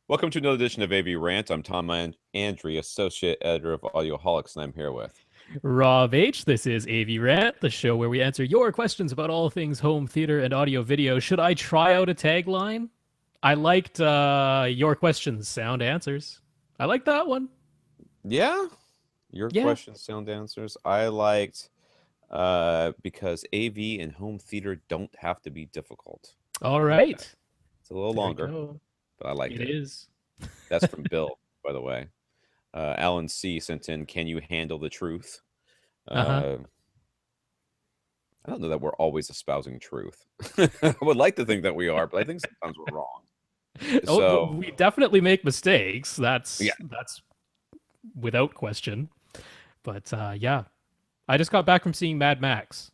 Welcome to another edition of AV Rant. I'm Tom Andry, Associate Editor of Audioholics, and I'm here with. Rob H. This is AV Rant, the show where we answer your questions about all things home theater and audio video. Should I try out a tagline? I liked your questions, sound answers. I like that one. Yeah, your Yeah. questions, sound answers. I liked because AV and home theater don't have to be difficult. All I like that. right. It's a little There we longer, go. but I liked It it. is. That's from Bill, by the way. Alan C sent in, "Can you handle the truth?" Uh-huh. Uh, I don't know that we're always espousing truth. I would like to think that we are, but I think sometimes we're wrong. Oh, So, we definitely make mistakes. yeah. That's without question. But yeah, I just got back from seeing Mad Max.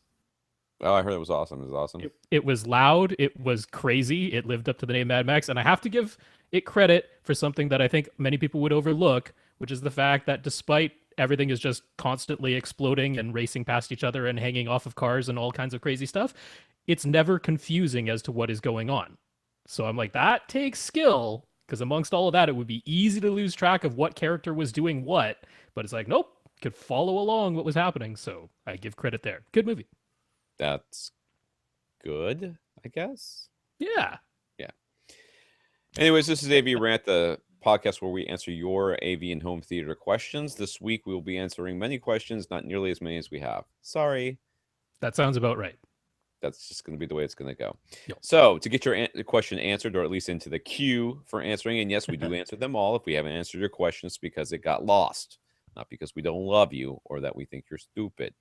Oh, I heard it was awesome. It was awesome. It was loud. It was crazy. It lived up to the name Mad Max. And I have to give it credit for something that I think many people would overlook, which is the fact that despite everything is just constantly exploding and racing past each other and hanging off of cars and all kinds of crazy stuff, it's never confusing as to what is going on. So I'm like, that takes skill, because amongst all of that, it would be easy to lose track of what character was doing what. But it's like, nope, could follow along what was happening. So I give credit there. Good movie. That's good, I guess. Yeah. Yeah. Anyways, this is AV Rant, the podcast where we answer your AV and home theater questions. This week we will be answering many questions, not nearly as many as we have. Sorry. That sounds about right. That's just going to be the way it's going to go. Yo. So, to get your question answered, or at least into the queue for answering, and yes, we do answer them all. If we haven't answered your questions because it got lost, not because we don't love you or that we think you're stupid.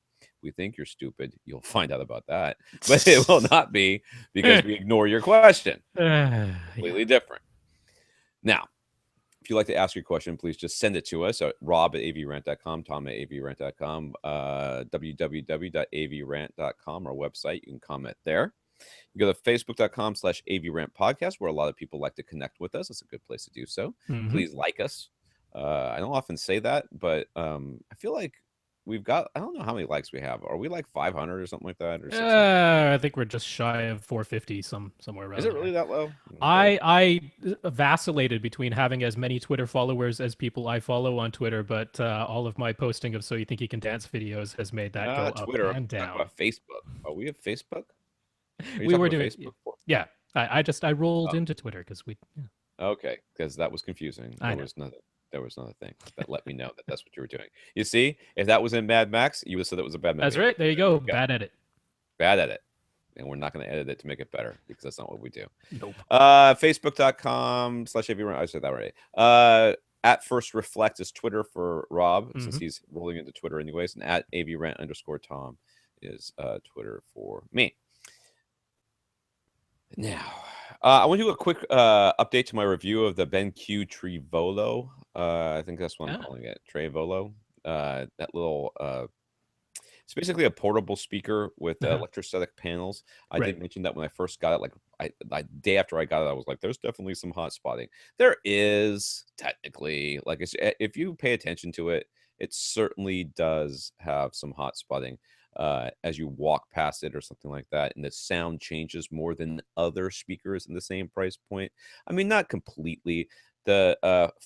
We think you're stupid. You'll find out about that, but it will not be because we ignore your question. Completely Yeah. different. Now, if you'd like to ask your question, please just send it to us at rob@avrant.com, tom at avrant.com, www.avrant.com, our website. You can comment there. You go to facebook.com/avrant podcast, where a lot of people like to connect with us. It's a good place to do so. Hmm. Please like us. I don't often say that, but I feel like we've got, I don't know how many likes we have. Are we like 500 or something like that, or 600? I think we're just shy of 450, somewhere Is around it really there. that low? Okay. I vacillated between having as many Twitter followers as people I follow on Twitter, but all of my posting of "So You Think You Can Dance" videos has made that go up Twitter. and Talk down. about Facebook. Oh, we have Facebook? Are you We talking were about doing, Facebook? yeah. I rolled Oh, into Twitter because we. Yeah, okay, because that was confusing. I know. There was another thing that let me know that that's what you were doing. You see, if that was in Mad Max, you would have said that was a bad That's movie. right. There you There you go. go. Bad edit. Bad edit. And we're not going to edit it to make it better because that's not what we do. Nope. Facebook.com/AVRant. I said that right. At First Reflect is Twitter for Rob, since Hmm. he's rolling into Twitter anyways. And at AVRant_Tom is Twitter for me. Now, I want to do a quick update to my review of the BenQ Trivolo. I think that's what I'm Ah, calling it, Trivolo. That little, it's basically a portable speaker with uh-huh. electrostatic panels. I Right. did mention that when I first got it, like day after I got it, I was like, "There's definitely some hot spotting." There is technically, like, if you pay attention to it, it certainly does have some hot spotting as you walk past it or something like that, and the sound changes more than other speakers in the same price point. I mean, not completely. The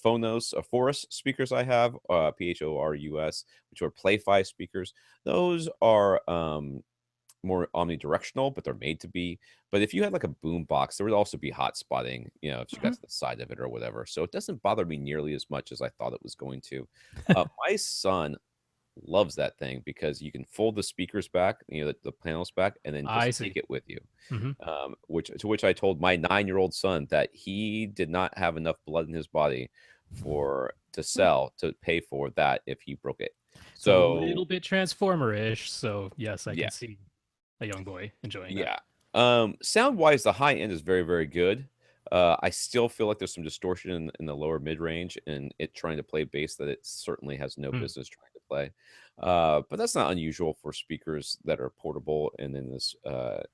Phonos, Forus speakers I have, Phorus, which are Play-Fi speakers, those are more omnidirectional, but they're made to be. But if you had like a boom box, there would also be hot spotting, if you got Mhm. to the side of it or whatever. So it doesn't bother me nearly as much as I thought it was going to. My son loves that thing because you can fold the speakers back, the panels back, and then I just take see. it with you. Hmm. Which I told my 9-year-old son that he did not have enough blood in his body to pay for that if he broke it. It's a So little bit Transformer-ish, so yes, I yeah, can see a young boy enjoying that. yeah. Sound wise, the high end is very, very good. I still feel like there's some distortion in the lower mid range, and it trying to play bass that it certainly has no Hmm. business trying to play. But that's not unusual for speakers that are portable, and in this,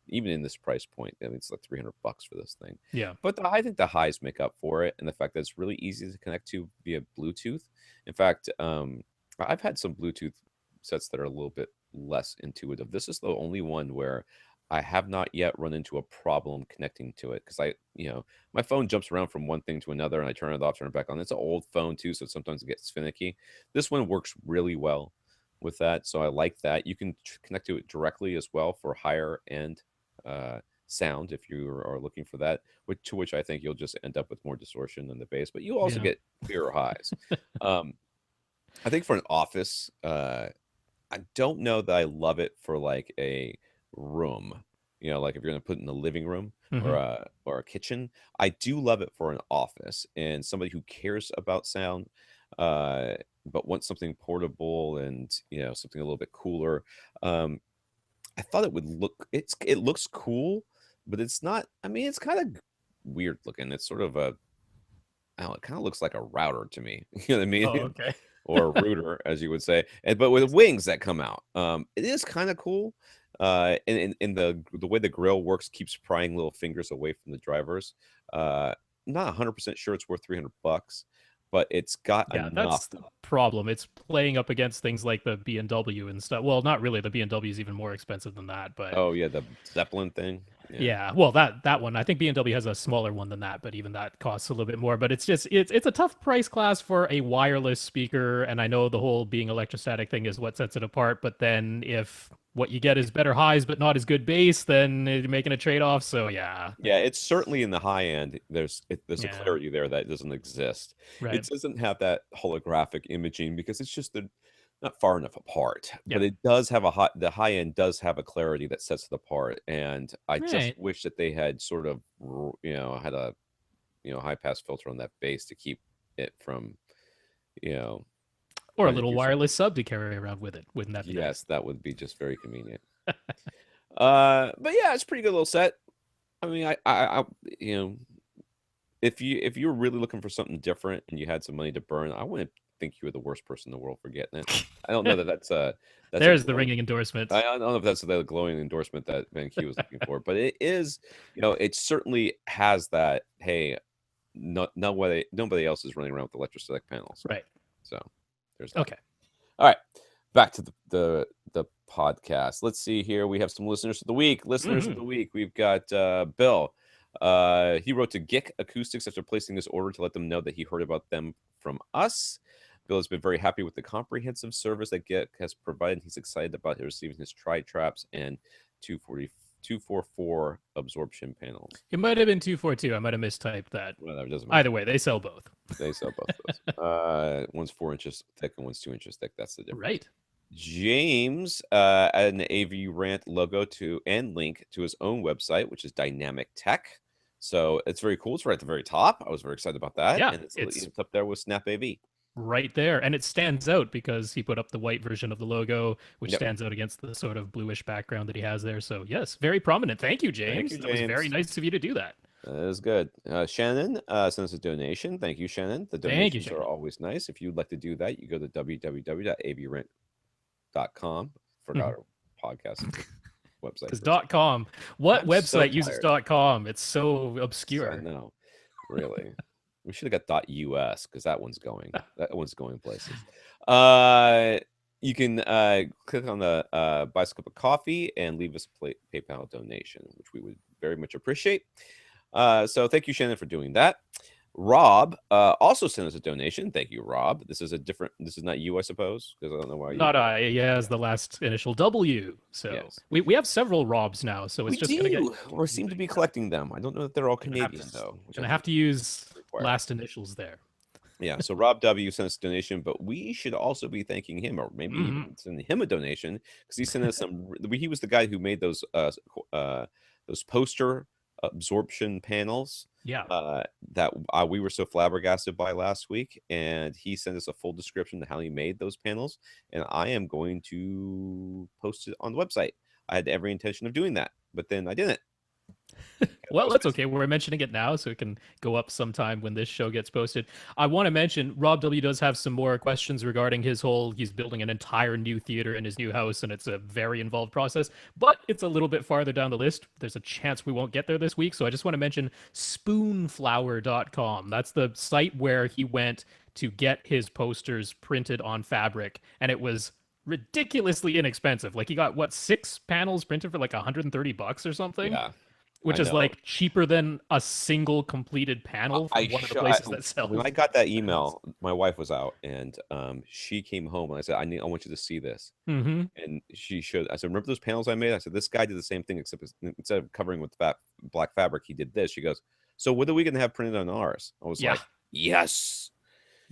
even in this price point, I mean, it's like $300 for this thing. Yeah. But I think the highs make up for it, and the fact that it's really easy to connect to via Bluetooth. In fact, I've had some Bluetooth sets that are a little bit less intuitive. This is the only one where I have not yet run into a problem connecting to it because my phone jumps around from one thing to another and I turn it off, turn it back on. It's an old phone too, so sometimes it gets finicky. This one works really well with that, so I like that. You can connect to it directly as well for higher end sound if you are looking for that, which I think you'll just end up with more distortion than the bass, but you also Yeah. get clearer highs. Um, I think for an office, I don't know that I love it for like a room. Like if you're gonna put it in the living room or Hmm. a kitchen. I do love it for an office and somebody who cares about sound, uh, but wants something portable and something a little bit cooler. Um, I thought it looks cool, but it's not. I mean, it's kind of weird looking. It's sort of I don't know, it kind of looks like a router to me. You know what I Oh, mean? okay. Or a router, as you would say, but with wings that come out. It is kind of cool. And the way the grill works keeps prying little fingers away from the drivers. Not 100% sure it's worth $300, but it's got Yeah, enough. that's the problem. It's playing up against things like the B&W and stuff. Well, not really. The B&W is even more expensive than that, but Oh yeah, the Zeppelin thing. Yeah. yeah. Well, that one, I think B&W has a smaller one than that, but even that costs a little bit more. But it's a tough price class for a wireless speaker, and I know the whole being electrostatic thing is what sets it apart. But then if what you get is better highs but not as good bass, then you're making a trade-off. So yeah, Yeah, it's certainly in the high end. There's a yeah, clarity there that doesn't exist. right, It doesn't have that holographic imaging because it's just not far enough apart. yeah, But it does have the high end does have a clarity that sets it apart. And I just right. wish that they had sort of had a high pass filter on that bass to keep it from you know Or a trying to little do something. wireless sub to carry around with it. Wouldn't that be nice? Yes, that would be just very convenient. But yeah, it's a pretty good little set. I mean, I you know if you're really looking for something different and you had some money to burn, I wouldn't think you were the worst person in the world for getting it. I don't know that that's a There's the glowing. ringing endorsement. I don't know if that's the glowing endorsement that Van Q was looking for, but it is, it certainly has that. Hey, nobody else is running around with electrostatic panels, Right. so there's that. Okay. All right, back to the podcast. Let's see here. We have some listeners of the week. Listeners of Hmm. the week. We've got Bill. He wrote to Gick Acoustics after placing this order to let them know that he heard about them from us. Bill has been very happy with the comprehensive service that Gick has provided. He's excited about receiving his tri-traps and 244 absorption panels. It might have been 242. I might have mistyped that. Well, that doesn't matter. Either way, they sell both. They sell both of those. One's 4 inches thick and one's 2 inches thick. That's the difference. Right. James added an AV Rant logo to and link to his own website, which is Dynamic Tech. So it's very cool. It's right at the very top. I was very excited about that. Yeah, And it's it's up there with Snap AV. right there. And it stands out because he put up the white version of the logo, which Yep. stands out against the sort of bluish background that he has there. So, yes, very prominent. Thank you, Thank James. you, That was very James. nice of you to do that. That is good. Shannon sent us a donation. Thank you, Shannon. The Thank you, donations are Shannon. always nice. If you'd like to do that, you go to www.avrent.com. Forgot Mhm. our podcast website Because for a second. .com. What I'm so website uses tired. .com? It's so I obscure. know. Really. We should have got .us because that one's going. That one's going places. You can click on the buy us a cup of coffee and leave us a PayPal donation, which we would very much appreciate. So thank you, Shannon, for doing that. Rob also sent us a donation. Thank you, Rob. This is not you, I suppose, because I don't know why you. Not I. He has the last initial W. So Yes. we have several Robs now. So it's We just gonna get do, or seem to be collecting them. I don't know if they're all gonna have Canadian to though, which I gonna think have to use is required. last initials there. Yeah, so Rob W sent us a donation, but we should also be thanking him, or maybe Hmm. even sending him a donation because he sent us He was the guy who made those poster absorption panels Yeah. that we were so flabbergasted by last week, and he sent us a full description of how he made those panels, and I am going to post it on the website. I had every intention of doing that, but then I didn't. 'Cause I Well, was that's busy. okay. We're mentioning it now, so it can go up sometime when this show gets posted. I want to mention Rob W does have some more questions regarding his whole. He's building an entire new theater in his new house, and it's a very involved process. But it's a little bit farther down the list. There's a chance we won't get there this week, so I just want to mention spoonflower.com. That's the site where he went to get his posters printed on fabric, and it was ridiculously inexpensive. Like he got what, 6 panels printed for like $130 or something, Yeah, which I is know. like cheaper than a single completed panel I from one of the sh places that when I sells got that panels. email, my wife was out, and she came home, and I said, I want you to see this." Mm-hmm. And she showed. I said, "Remember those panels I made?" I said, "This guy did the same thing, except instead of covering with black fabric, he did this." She goes, "So what are we gonna have printed on ours?" I was Yeah. like, "Yes,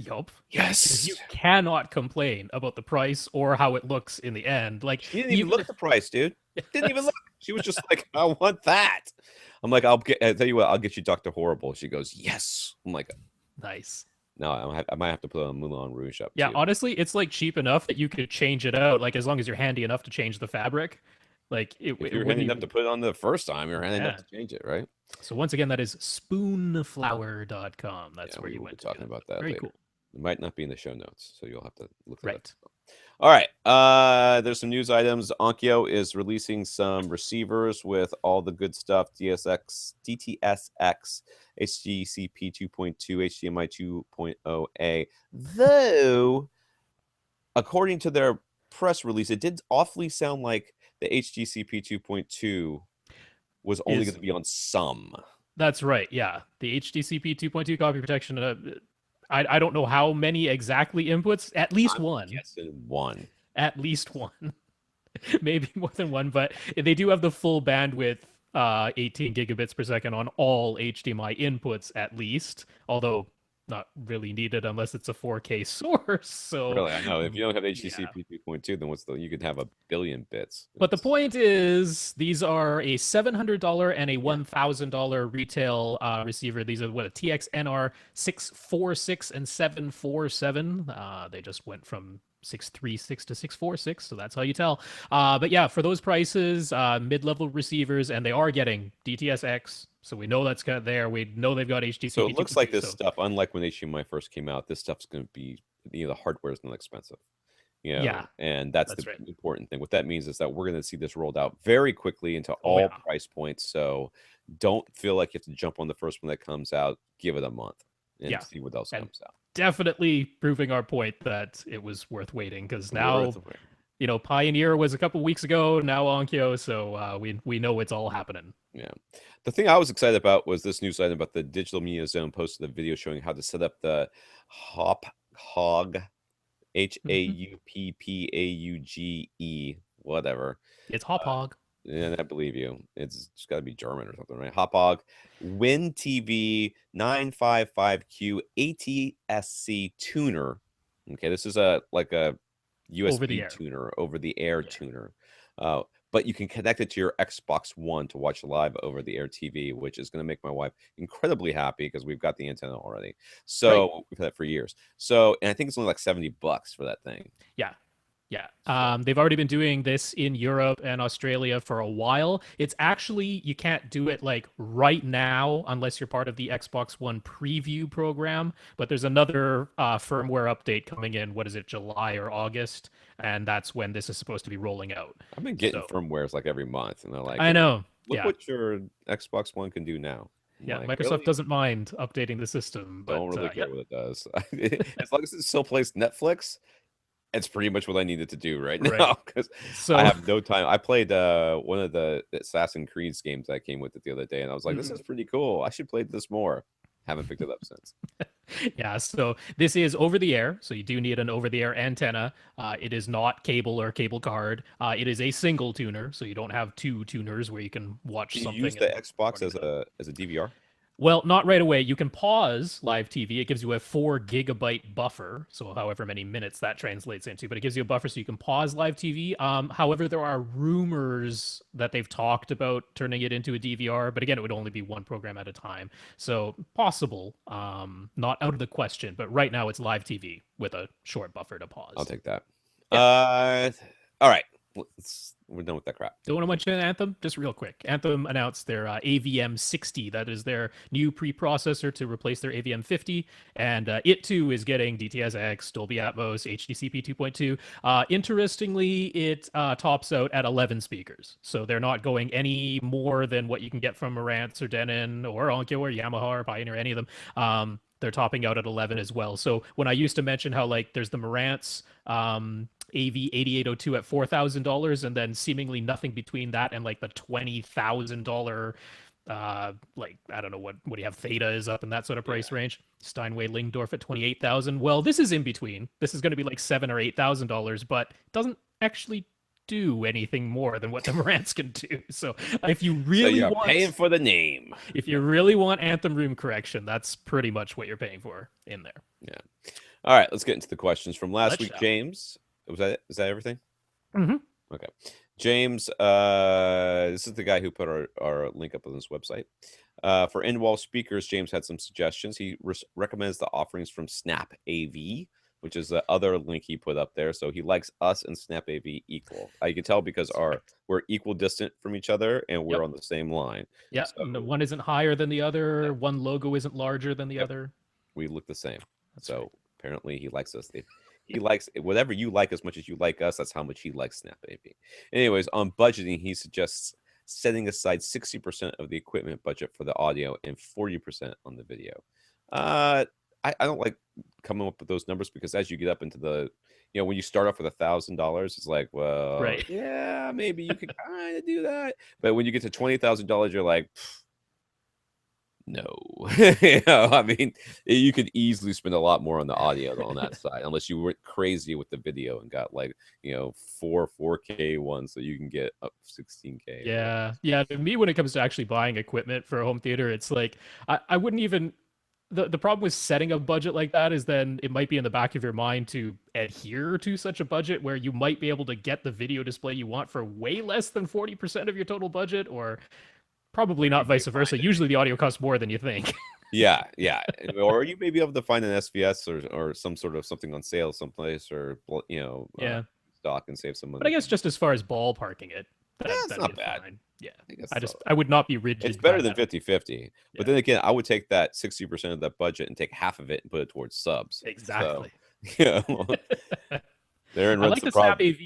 Yup. Because you yes." cannot complain about the price or how it looks in the end. Like She didn't even even look at the price, dude. Didn't even that's look. She was just like, "I want that." I'm like, I tell you what, I'll get you Dr. Horrible." She goes, "Yes." I'm like, nice. "No, I might have to put on Moulin Rouge up Yeah, too." honestly, it's like cheap enough that you could change it out, like as long as you're handy enough to change the fabric. Like If it you're wouldn't handy enough to even. put it on the first time, you're handy enough Yeah. to change it, right? So once again, that is spoonflower.com. Yeah, That's where we you will be went to get talking it. about that Very later. cool. It might not be in the show notes, so you'll have to look that up. Right. All right. There's some news items. Onkyo is releasing some receivers with all the good stuff: DSX, DTSX, HDCP 2.2, HDMI 2.0A. Though, according to their press release, it did awfully sound like the HDCP 2.2 was only going Is to be on some. That's right. Yeah. The HDCP 2.2 copy protection. I don't know how many exactly inputs. At least I'm one. guessing one. At least one. Maybe more than one, but they do have the full bandwidth, 18 gigabits per second on all HDMI inputs at least, although not really needed unless it's a 4K source. So, Really, I know. If you don't have yeah. HTTP 2.2, then what's the you could have a billion bits. But the It's point is, these are a $700 and a yeah. $1,000 retail receiver. These are what, a TXNR 646 and 747. They just went from 636 to 646, so that's how you tell. But yeah, for those prices, mid-level receivers, and they are getting DTSX, so we know that's got there. We know they've got So HDCP it looks like 2.2. this So stuff, unlike when HDMI first came out, this stuff's going to be, the hardware is not expensive. yeah, And that's the that's right. important thing. What that means is that we're going to see this rolled out very quickly into Oh all yeah, price points. So don't feel like you have to jump on the first one that comes out. Give it a month and yeah, see what else and comes out. definitely proving our point that it was worth waiting because now Worth it. Pioneer was a couple weeks ago, now Onkyo, so we know it's all happening. Yeah. The thing I was excited about was this news item about the Digital Media Zone posted a video showing how to set up the Hop Hog, Mhm. HAUPPAUGE, whatever. It's Hop Uh, Hog. and I believe you. It's just got to be German or something, right? Hopog, Win TV 955Q ATSC tuner. Okay, this is a like a Over the USB air. tuner, over the air Yeah. tuner. But you can connect it to your Xbox One to watch live over the air TV, which is going to make my wife incredibly happy because we've got the antenna already. Right. So we've had that for years. So, and I think it's only like $70 for that thing. Yeah. Yeah. So They've already been doing this in Europe and Australia for a while. It's actually, you can't do it like right now unless you're part of the Xbox One preview program. But there's another firmware update coming in, what is it, July or August? And that's when this is supposed to be rolling out. I've been getting So firmwares like every month, and they're like, I know. look Yeah. what your Xbox One can do now. I'm Yeah. like, Microsoft really? doesn't mind updating the system, but Don't really yep. care what it does. As long as it still plays Netflix, it's pretty much what I needed to do right Right. now because I So, have no time. I played one of the Assassin's Creed games that came with it the other day, and I was like, this is pretty cool. I should play this more. Haven't picked it up since. yeah, so this is over the air. So you do need an over the air antenna. It is not cable or cable card. It is a single tuner. So you don't have two tuners where you can watch Can you use something the and Xbox running as the. a DVR? Well, not right away. You can pause live TV. It gives you a 4 gigabyte buffer. So however many minutes that translates into, but it gives you a buffer so you can pause live TV. However, there are rumors that they've talked about turning it into a DVR, but again, it would only be one program at a time. So possible, not out of the question, but right now it's live TV with a short buffer to I'll pause. take that. Yeah. All right. We're done with that crap. Don't want to mention Anthem, just real quick. Anthem announced their AVM 60. That is their new preprocessor to replace their AVM 50. And it too is getting DTS:X, Dolby Atmos, HDCP 2.2. Interestingly, it tops out at 11 speakers. So they're not going any more than what you can get from Marantz or Denon or Onkyo or Yamaha or Pioneer, any of them. they're topping out at 11 as well. So when I used to mention how like there's the Marantz AV 8802 at $4,000, and then seemingly nothing between that and like the $20,000 like I don't know what do you have, Theta is up in that sort of price Yeah. range. Steinway Lingdorf at 28,000. Well, this is in between. This is going to be like $7,000 or $8,000, but it doesn't actually do anything more than what the Marantz can do. So if you So really you're want paying for the name. if you really want Anthem room correction, that's pretty much what you're paying for in there. Yeah. All right, let's get into the questions from last Let's week. shall. James, was that it? Is that everything? Mm-hmm. Okay. James, this is the guy who put our link up on this website. For in-wall speakers, James had some suggestions. He recommends the offerings from Snap AV, which is the other link he put up there. So he likes us and Snap AV equal. I can tell because we're equal distant from each other and we're on the same line. Yeah, So, one isn't higher than the other. yeah. One logo isn't larger than the other. We look the same. That's so right. apparently he likes us. He likes whatever you like as much as you like us. That's how much he likes Snap AV. Anyways, on budgeting, he suggests setting aside 60% of the equipment budget for the audio and 40% on the video. I don't like coming up with those numbers because as you get up into the, when you start off with $1,000, it's like, well, Right. yeah, maybe you could kind of do that. But when you get to $20,000, you're like, no. I mean, you could easily spend a lot more on the audio on that side, unless you went crazy with the video and got like, 4K ones so you can get up 16K. Yeah. To me, when it comes to actually buying equipment for a home theater, it's like I wouldn't even. The problem with setting a budget like that is then it might be in the back of your mind to adhere to such a budget where you might be able to get the video display you want for way less than 40% of your total budget, or probably not vice versa. Usually the audio costs more than you think. Yeah. Or you may be able to find an SVS or some sort of something on sale someplace, or Yeah. stock and save some money. But I guess just as far as ballparking it, that's not bad. fine. Yeah. I guess I would not be rigid. it's better by than that. 50-50. But then again, I would take that 60% of that budget and take half of it and put it towards subs. Exactly. So, therein I runs like the the problem.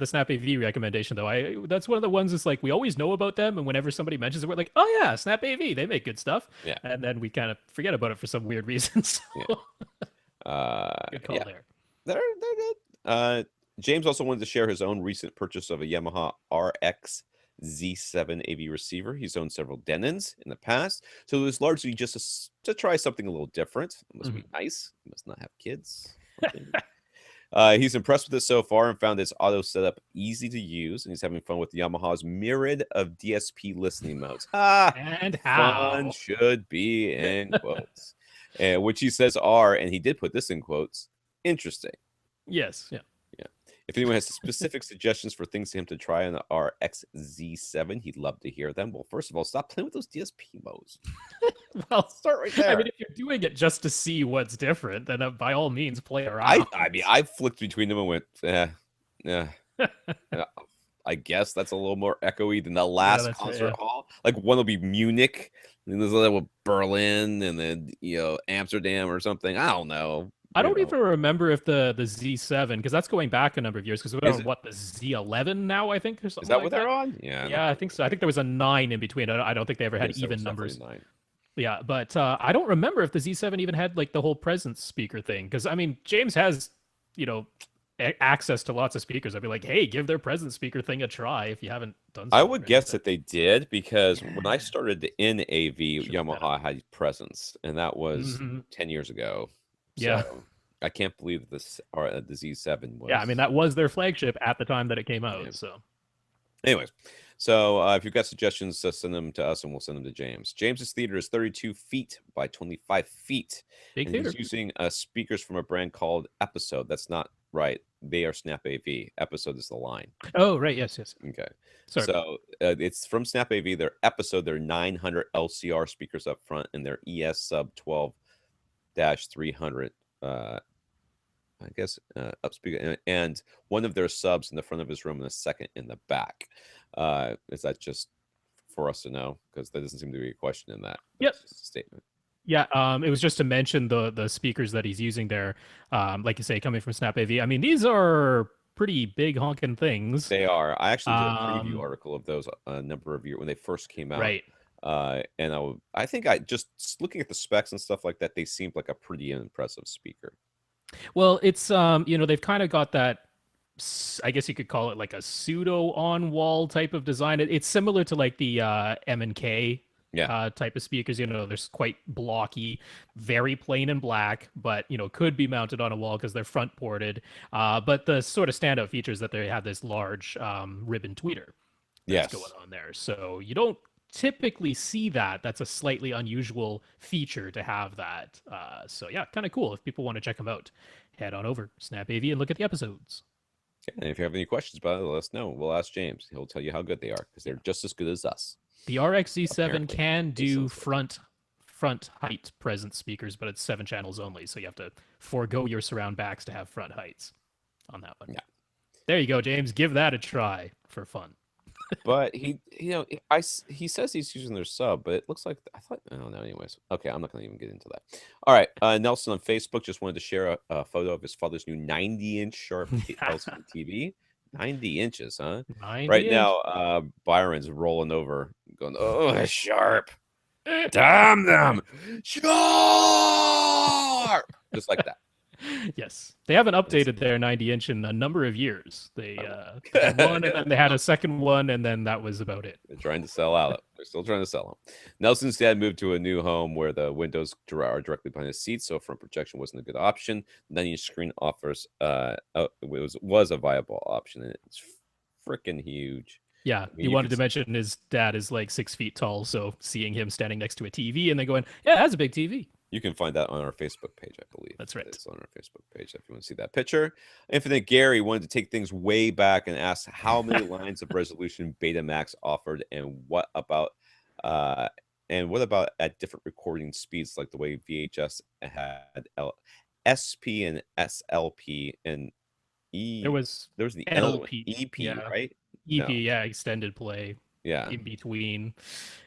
Snap AV recommendation though. That's one of the ones that's like we always know about them, and whenever somebody mentions it, we're like, oh yeah, Snap AV, they make good stuff. Yeah. And then we kind of forget about it for some weird reason. So good call there. They're good. James also wanted to share his own recent purchase of a Yamaha RX Z7 AV receiver. He's owned several Denons in the past, so it was largely just to try something a little different. It must be nice. He must not have kids. He's impressed with it so far and found its auto setup easy to use, and he's having fun with Yamaha's myriad of DSP listening modes. And how fun should be in quotes, which he says are, and he did put this in quotes, interesting. Yes. Yeah. If anyone has specific suggestions for things for him to try on the RX Z7, he'd love to hear them. Well, first of all, stop playing with those DSP modes. Well, Start right there. I mean, if you're doing it just to see what's different, then by all means play around. I mean, I flicked between them and went, yeah. I guess that's a little more echoey than the last concert hall. Like one will be Munich, and there's another one Berlin, and then Amsterdam or something. I don't know. I don't even remember if the Z7, because that's going back a number of years, because we're on the Z11 now, I think, or something. Is that like what they're on? Yeah, I think so. I think there was a 9 in between. I don't think they ever had even numbers. Yeah, but I don't remember if the Z7 even had like the whole presence speaker thing, because I mean, James has access to lots of speakers. I'd be like, hey, give their presence speaker thing a try if you haven't done so. I would guess that they did, because when I started in AV, Yamaha had presence, and that was 10 years ago. Yeah. So I can't believe this the Z7 was. Yeah, I mean, that was their flagship at the time that it came out. Yeah. So anyways, so if you've got suggestions, send them to us and we'll send them to James. James's theater is 32 feet by 25 feet. Big theater. He's using speakers from a brand called Episode. That's not right. They are Snap AV. Episode is the line. Oh, right. Yes. Okay. Sorry. So it's from Snap AV. Their Episode, their 900 LCR speakers up front, and their ES sub 12-300 I guess up speaker, and one of their subs in the front of his room and a second in the back. Is that just for us to know? Because there doesn't seem to be a question in that. Yep. It's just a statement. Yeah, it was just to mention the speakers that he's using there. Like you say, coming from Snap AV. I mean, these are pretty big honking things. They are. I actually did a preview article of those a number of years when they first came out. Right. And I think I just looking at the specs and stuff like that, they seemed like a pretty impressive speaker. Well, it's they've kind of got that I guess you could call it like a pseudo on-wall type of design. It's similar to like the M&K Yeah. type of speakers. They're quite blocky, very plain and black, but could be mounted on a wall because they're front ported. But the sort of standout feature is that they have this large ribbon tweeter that's going Yes. on there. So you don't typically see that. That's a slightly unusual feature to have that. So yeah, kind of cool. If people want to check them out, head on over Snap AV and look at the episodes. Yeah, and if you have any questions about it, let us know. We'll ask James. He'll tell you how good they are because they're Yeah. just as good as us. The RXZ7 Apparently, can he do says so. front height presence speakers, but it's 7 channels only, so you have to forego your surround backs to have front heights on that one. Yeah. There you go, James. Give that a try for fun. But he says he's using their sub, but it looks like I don't know. Anyways, okay, I'm not going to even get into that. All right, Nelson on Facebook just wanted to share a photo of his father's new 90-inch sharp LCD TV. 90 inches, huh? Right 90 inch. now, Byron's rolling over, going, "Oh, it's sharp! Damn them, sharp!" Just like that. Yes, they haven't It's- updated their 90 inch in a number of years. They had one, and then they had a second one, and then that was about it. They're trying to sell out. They're still trying to sell them. Nelson's dad moved to a new home where the windows are directly behind his seat, so front projection wasn't a good option. The 90-inch screen offers was a viable option, and it's freaking huge. Yeah, I mean, you you wanted could to mention his dad is like 6 feet tall, so seeing him standing next to a TV and then going, "Yeah, that's a big TV." You can find that on our Facebook page, I believe. That's right. It's on our Facebook page if you want to see that picture. Infinite Gary wanted to take things way back and ask how many lines of resolution Betamax offered, uh, and what about at different recording speeds, like the way VHS had SP and SLP and There E. was There was the LP, EP, yeah, right? EP, No, yeah, extended play yeah, in between.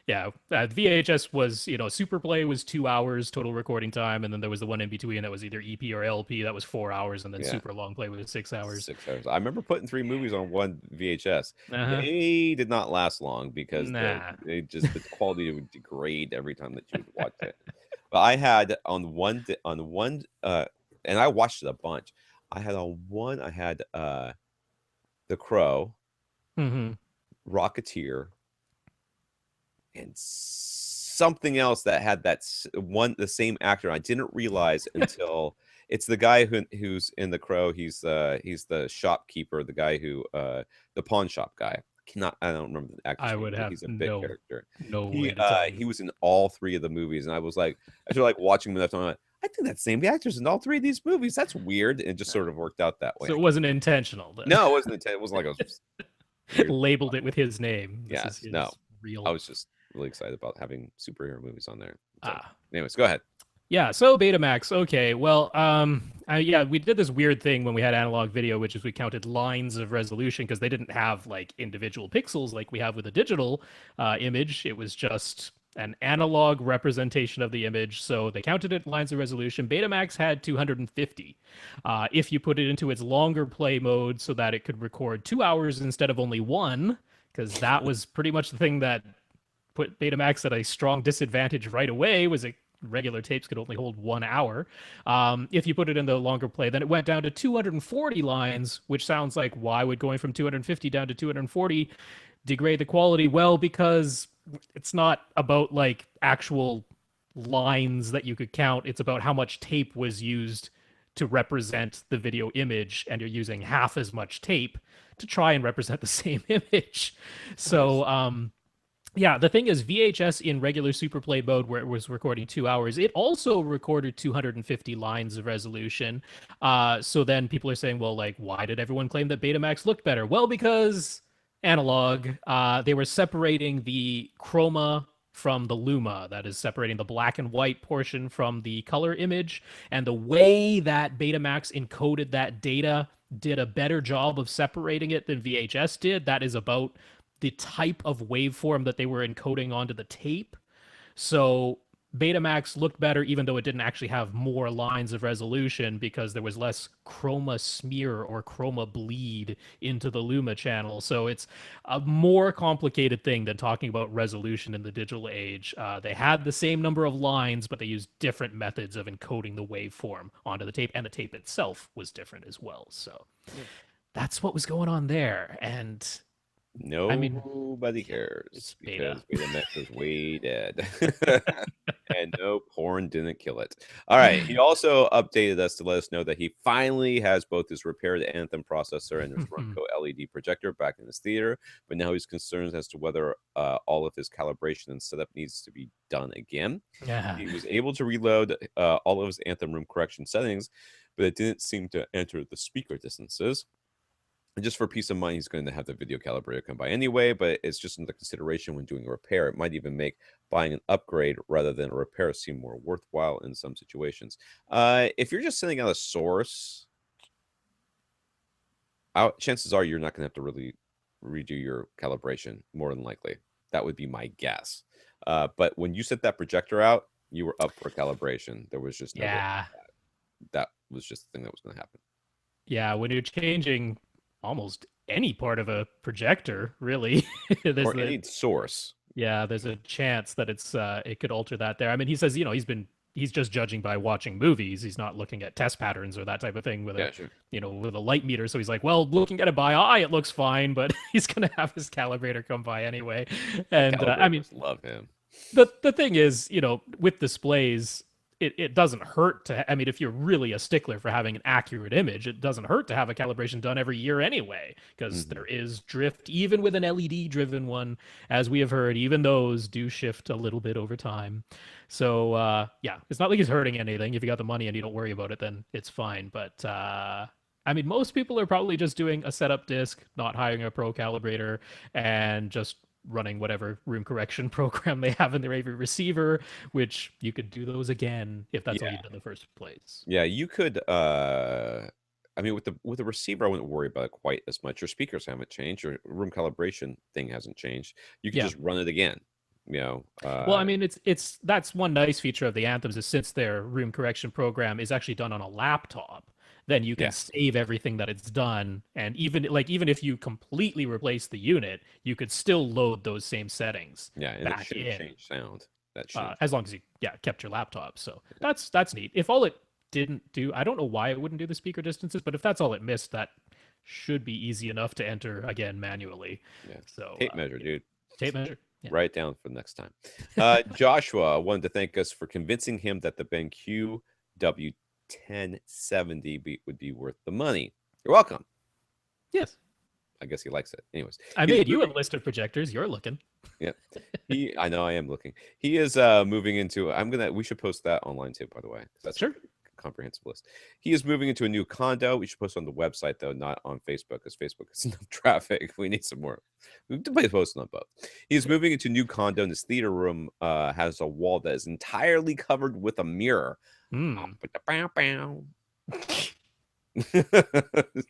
Yeah, VHS was, Super Play was 2 hours total recording time, and then there was the one in between that was either EP or LP that was 4 hours, and then yeah. Super Long Play was 6 hours. 6 hours. I remember putting 3 movies on one VHS. Uh-huh. They did not last long because Nah. the quality would degrade every time that you would watch it. But I had and I watched it a bunch. I had The Crow, Hmm. Rocketeer, and something else that had the same actor. I didn't realize until it's the guy who's in The Crow. He's the shopkeeper, the guy who the pawn shop guy. I don't remember the actor's I name, would but have he's a big no character. way to tell He you. was in all 3 of the movies, and I was like, after like watching them, I'm like, I think that same actor's in all 3 of these movies. That's weird. And it just sort of worked out that way. So it wasn't intentional then. No, it wasn't intent. It wasn't like I was weird. Labeled it with his name. This is Yes, his no. real. I was just really excited about having superhero movies on there. So, Ah. anyways, go ahead. Yeah, so Betamax. Okay, well, yeah, we did this weird thing when we had analog video, which is we counted lines of resolution because they didn't have like individual pixels like we have with a digital image. It was just an analog representation of the image. So they counted it lines of resolution. Betamax had 250. If you put it into its longer play mode so that it could record 2 hours instead of only one, because that was pretty much the thing that put Betamax at a strong disadvantage right away, was it regular tapes could only hold 1 hour. If you put it in the longer play, then it went down to 240 lines, which sounds like why would going from 250 down to 240 degrade the quality? Well, because it's not about like actual lines that you could count. It's about how much tape was used to represent the video image, and you're using half as much tape to try and represent the same image. So, yeah, the thing is, VHS in regular Superplay mode, where it was recording 2 hours, it also recorded 250 lines of resolution. So then people are saying, well, like, why did everyone claim that Betamax looked better? Well, because analog, they were separating the chroma from the luma, that is separating the black and white portion from the color image. And the way that Betamax encoded that data did a better job of separating it than VHS did. That is about the type of waveform that they were encoding onto the tape. So Betamax looked better, even though it didn't actually have more lines of resolution because there was less chroma smear or chroma bleed into the Luma channel. So it's a more complicated thing than talking about resolution in the digital age. They had the same number of lines, but they used different methods of encoding the waveform onto the tape, and the tape itself was different as well. So Yeah. that's what was going on there. And I mean, Nobody yeah, cares it's beta. because Betamax is way dead. And no, porn didn't kill it. All right. He also updated us to let us know that he finally has both his repaired Anthem processor and his Runco LED projector back in his theater, but now he's concerned as to whether all of his calibration and setup needs to be done again. Yeah. He was able to reload all of his Anthem room correction settings, but it didn't seem to enter the speaker distances. And just for peace of mind, he's going to have the video calibrator come by anyway, but it's just under consideration when doing a repair. It might even make buying an upgrade rather than a repair seem more worthwhile in some situations. If you're just sending out a source, chances are you're not going to have to really redo your calibration, more than likely. That would be my guess. But when you set that projector out, you were up for calibration. There was just no way. Yeah. That was just the thing that was going to happen. Yeah, when you're changing almost any part of a projector, really, there's Or the any source. yeah, there's a chance that it could alter that there. I mean, he says, he's just judging by watching movies. He's not looking at test patterns or that type of thing with Yeah, sure. with a light meter. So he's like, well, looking at it by eye, it looks fine, but he's gonna have his calibrator come by anyway. The And I mean, calibrators love him. the thing is, with displays, it doesn't hurt to. I mean, if you're really a stickler for having an accurate image, it doesn't hurt to have a calibration done every year anyway, because Mhm. there is drift, even with an LED driven one, as we have heard. Even those do shift a little bit over time. So yeah, it's not like he's hurting anything. If you got the money and you don't worry about it, then it's fine. But I mean, most people are probably just doing a setup disc, not hiring a pro calibrator, and just running whatever room correction program they have in their AV receiver, which you could do those again if that's all you Yeah. did in the first place. Yeah, you could I mean with the receiver I wouldn't worry about it quite as much. Your speakers haven't changed, your room calibration thing hasn't changed. You could Yeah. just run it again, you know. Well, I mean, it's that's one nice feature of the Anthems is since their room correction program is actually done on a laptop, then you can Yeah. save everything that it's done, and even if you completely replace the unit, you could still load those same settings Yeah, and it back shouldn't in. change sound. That shouldn't As change. long as you kept your laptop. So Yeah. that's neat. If all it didn't do, I don't know why it wouldn't do the speaker distances, but if that's all it missed, that should be easy enough to enter again manually. Yeah. So Tape measure, dude. tape measure. Yeah. Write it down for next time. Joshua wanted to thank us for convincing him that the BenQ W1070 would be worth the money. You're welcome. Yes. I guess he likes it. Anyways, I he's made you a moving. list of projectors. You're looking. Yeah. I know I am looking. He is moving into we should post that online too, by the way, 'cause that's a Sure. pretty comprehensive list. He is moving into a new condo. We should post on the website though, not on Facebook, because Facebook has enough traffic. We need some more. We have to post on both. He is moving into a new condo, and his theater room has a wall that is entirely covered with a mirror. Hmm. So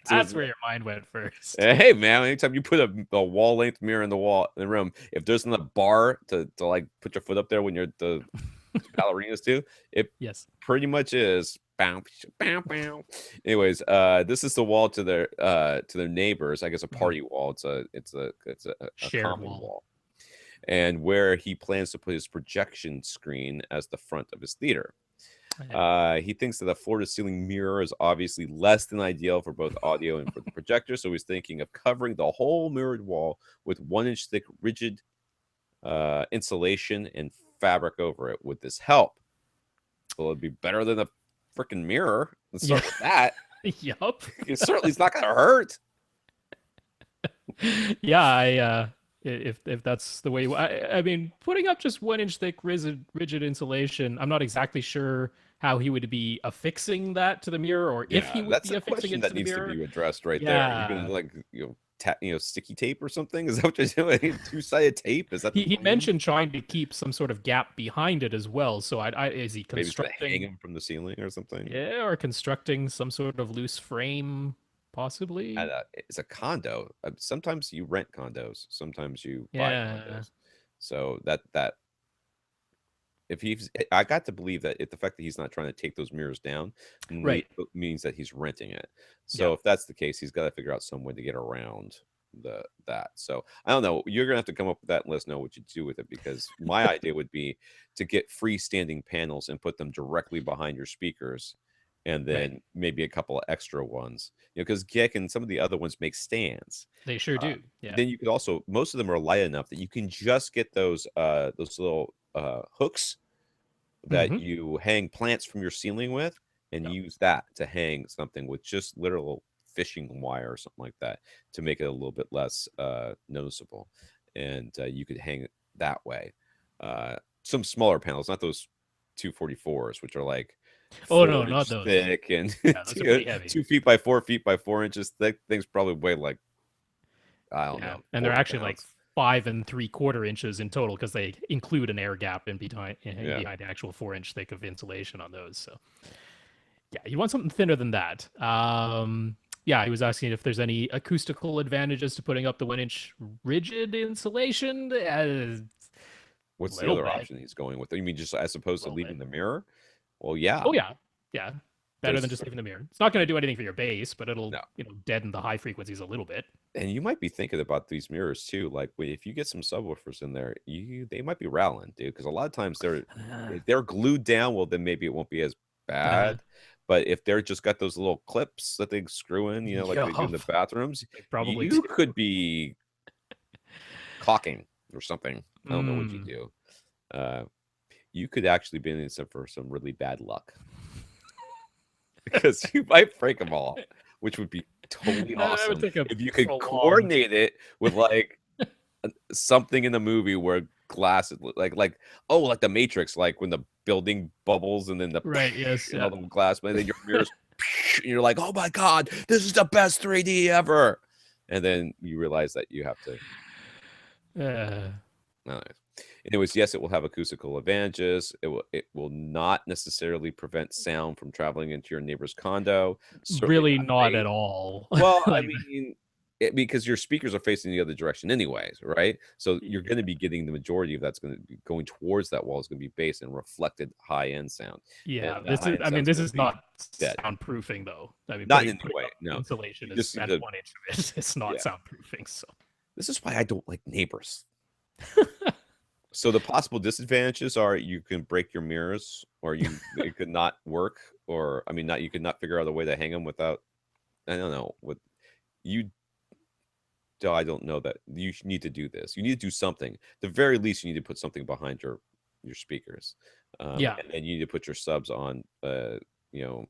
That's where your mind went first. hey man, anytime you put a wall length mirror in the wall in the room, if there's not a bar to like put your foot up there when you're the ballerinas do, it Yes. pretty much is. Bow, bow, bow. Anyways, this is the wall to their neighbors. I guess a Mhm. party wall. It's a Shared common wall. wall, and where he plans to put his projection screen as the front of his theater. He thinks that a floor to ceiling mirror is obviously less than ideal for both audio and for the projector, so he's thinking of covering the whole mirrored wall with 1 inch thick rigid insulation and fabric over it. Would this help? Well, it'd be better than a freaking mirror. Let's Yeah. start with that. Yup. It certainly is not going to hurt. Yeah, if that's the way I mean, putting up just 1 inch thick rigid insulation, I'm not exactly sure how he would be affixing that to the mirror, or if he Yeah, would that's be a affixing question it to that the needs to mirror. be addressed right there. You're gonna Yeah. like sticky tape or something? Is that what you're doing? Two-sided tape? Is that the He plan? mentioned trying to keep some sort of gap behind it as well. So is he Maybe it's gonna hang constructing, him from the ceiling or something. yeah, or constructing some sort of loose frame, possibly? It's a condo. Sometimes you rent condos. Sometimes you buy Yeah. condos. So that if he's, I got to believe that if the fact that he's not trying to take those mirrors down Right. means that he's renting it. Yeah. So if that's the case, he's got to figure out some way to get around that. So I don't know. You're gonna have to come up with that and let us know what you do with it, because my idea would be to get freestanding panels and put them directly behind your speakers, and Right. then maybe a couple of extra ones. Because Geek and some of the other ones make stands. They sure do. Yeah. Then you could also, most of them are light enough that you can just get those little hooks that Mm-hmm. you hang plants from your ceiling with, and Yeah. use that to hang something with just literal fishing wire or something like that to make it a little bit less noticeable. And you could hang it that way. Some smaller panels, not those 244s, which are like Oh no, 4 inch not those. thick and Yeah, those are pretty heavy. 2 feet by 4 feet by 4 inches thick. Things probably weigh like, I don't Yeah, know, and they're 40 actually like pounds. 5 3/4 inches in total because they include an air gap in Yeah. behind the actual 4 inch thick of insulation on those. So yeah, you want something thinner than that. Yeah, he was asking if there's any acoustical advantages to putting up the 1 inch rigid insulation. A What's the little other bit, option he's going with? You mean just as opposed to little bit. leaving the mirror? Well, yeah. Oh yeah, yeah. Better than There's just leaving the mirror. It's not going to do anything for your bass, but it'll no. deaden the high frequencies a little bit. And you might be thinking about these mirrors too. Like, if you get some subwoofers in there, they might be rattling, dude. Because a lot of times if they're glued down. Well, then maybe it won't be as Uh, bad. But if they're just got those little clips that they screw in, like they do in yup, the bathrooms, they probably you do. could be caulking or something. I don't know what you Mm. do. Uh, you could actually be in for some really bad luck because you might break them all, which would be totally That would awesome take a if you could prolonged. coordinate it with like something in the movie where glass like oh, like the Matrix, like when the building bubbles and then the Right. Yes. and all Yeah. the glass, but then your mirrors and you're like, oh my god, this is the best 3D ever, and then you realize that you have to. Uh, No. Anyways, yes, it will have acoustical advantages. It will not necessarily prevent sound from traveling into your neighbor's condo. Certainly really not not bass. at all. Well, I Like, mean, because your speakers are facing the other direction anyways, right? So you're going to be getting the majority of that's going to be going towards that wall is going to be bass and reflected high end sound, and yeah, that this high is. end I sound mean, is this going to is be not dead. soundproofing though. I mean, Not in any putting way. up No, insulation you is just need at to. 1 inch of it. It's not Yeah, soundproofing. So this is why I don't like neighbors. So the possible disadvantages are you can break your mirrors, or it could not work, or I mean, not you could not figure out a way to hang them without. I don't know what you. I don't know that you need to do this. You need to do something. At the very least, you need to put something behind your speakers, yeah, and then you need to put your subs on, you know,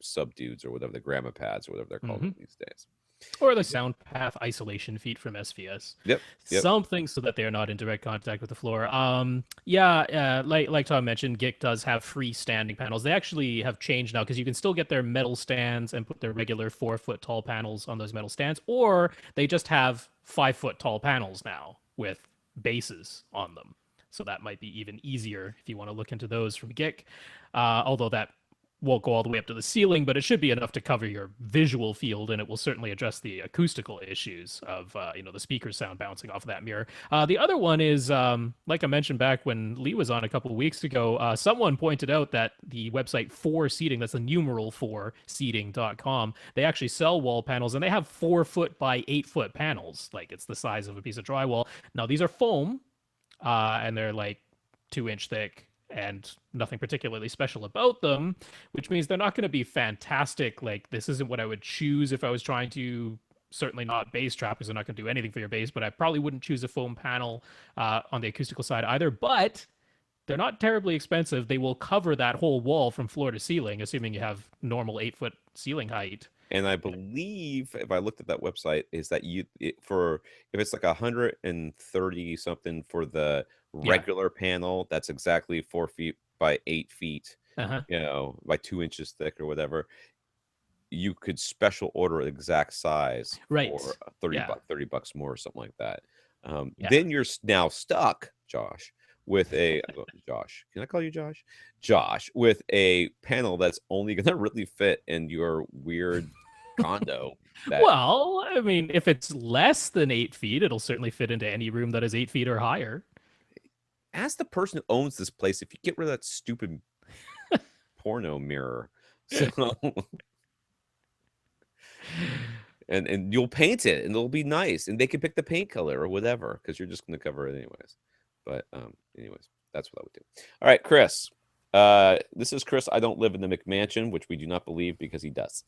sub dudes or whatever, the grandma pads or whatever they're called hmm these days. or the sound path isolation feet from SVS. Yep, yep. Something so that they are not in direct contact with the floor. Yeah, like Tom mentioned, Gik does have freestanding panels. They actually have changed now because you can still get their metal stands and put their regular 4 foot tall panels on those metal stands, or they just have 5 foot tall panels now with bases on them. So that might be even easier if you want to look into those from Gik. Although that won't go all the way up to the ceiling, but it should be enough to cover your visual field, and it will certainly address the acoustical issues of the speaker sound bouncing off of that mirror. The other one is, like I mentioned back when Lee was on a couple of weeks ago, someone pointed out that the website 4Seating, that's the numeral 4seating.com, they actually sell wall panels, and they have 4 foot by 8 foot panels. Like, it's the size of a piece of drywall. Now, these are foam, and they're like 2 inch thick and nothing particularly special about them, which means they're not going to be fantastic. Like, this isn't what I would choose if I was trying to. Certainly not bass trap, because they're not going to do anything for your bass, but I probably wouldn't choose a foam panel on the acoustical side either. But they're not terribly expensive. They will cover that whole wall from floor to ceiling, assuming you have normal 8 foot ceiling height. And I believe if I looked at that website, is that for if it's like 130 something for the Yeah. regular panel, that's exactly 4 feet by 8 feet, Uh-huh. by 2 inches thick or whatever. You could special order exact size for Right. 30 Yeah. bucks, $30 more or something like that. Yeah. Then you're now stuck, Josh, with Josh. Can I call you Josh? Josh, with a panel that's only going to really fit in your weird condo. That Well, I mean, if it's less than 8 feet, it'll certainly fit into any room that is 8 feet or higher. ask the person who owns this place if you get rid of that stupid porno mirror. So and you'll paint it and it'll be nice and they can pick the paint color or whatever because you're just going to cover it anyways. But anyways, that's what I would do. All right, Chris. This is Chris. I don't live in the McMansion, which we do not believe because he does.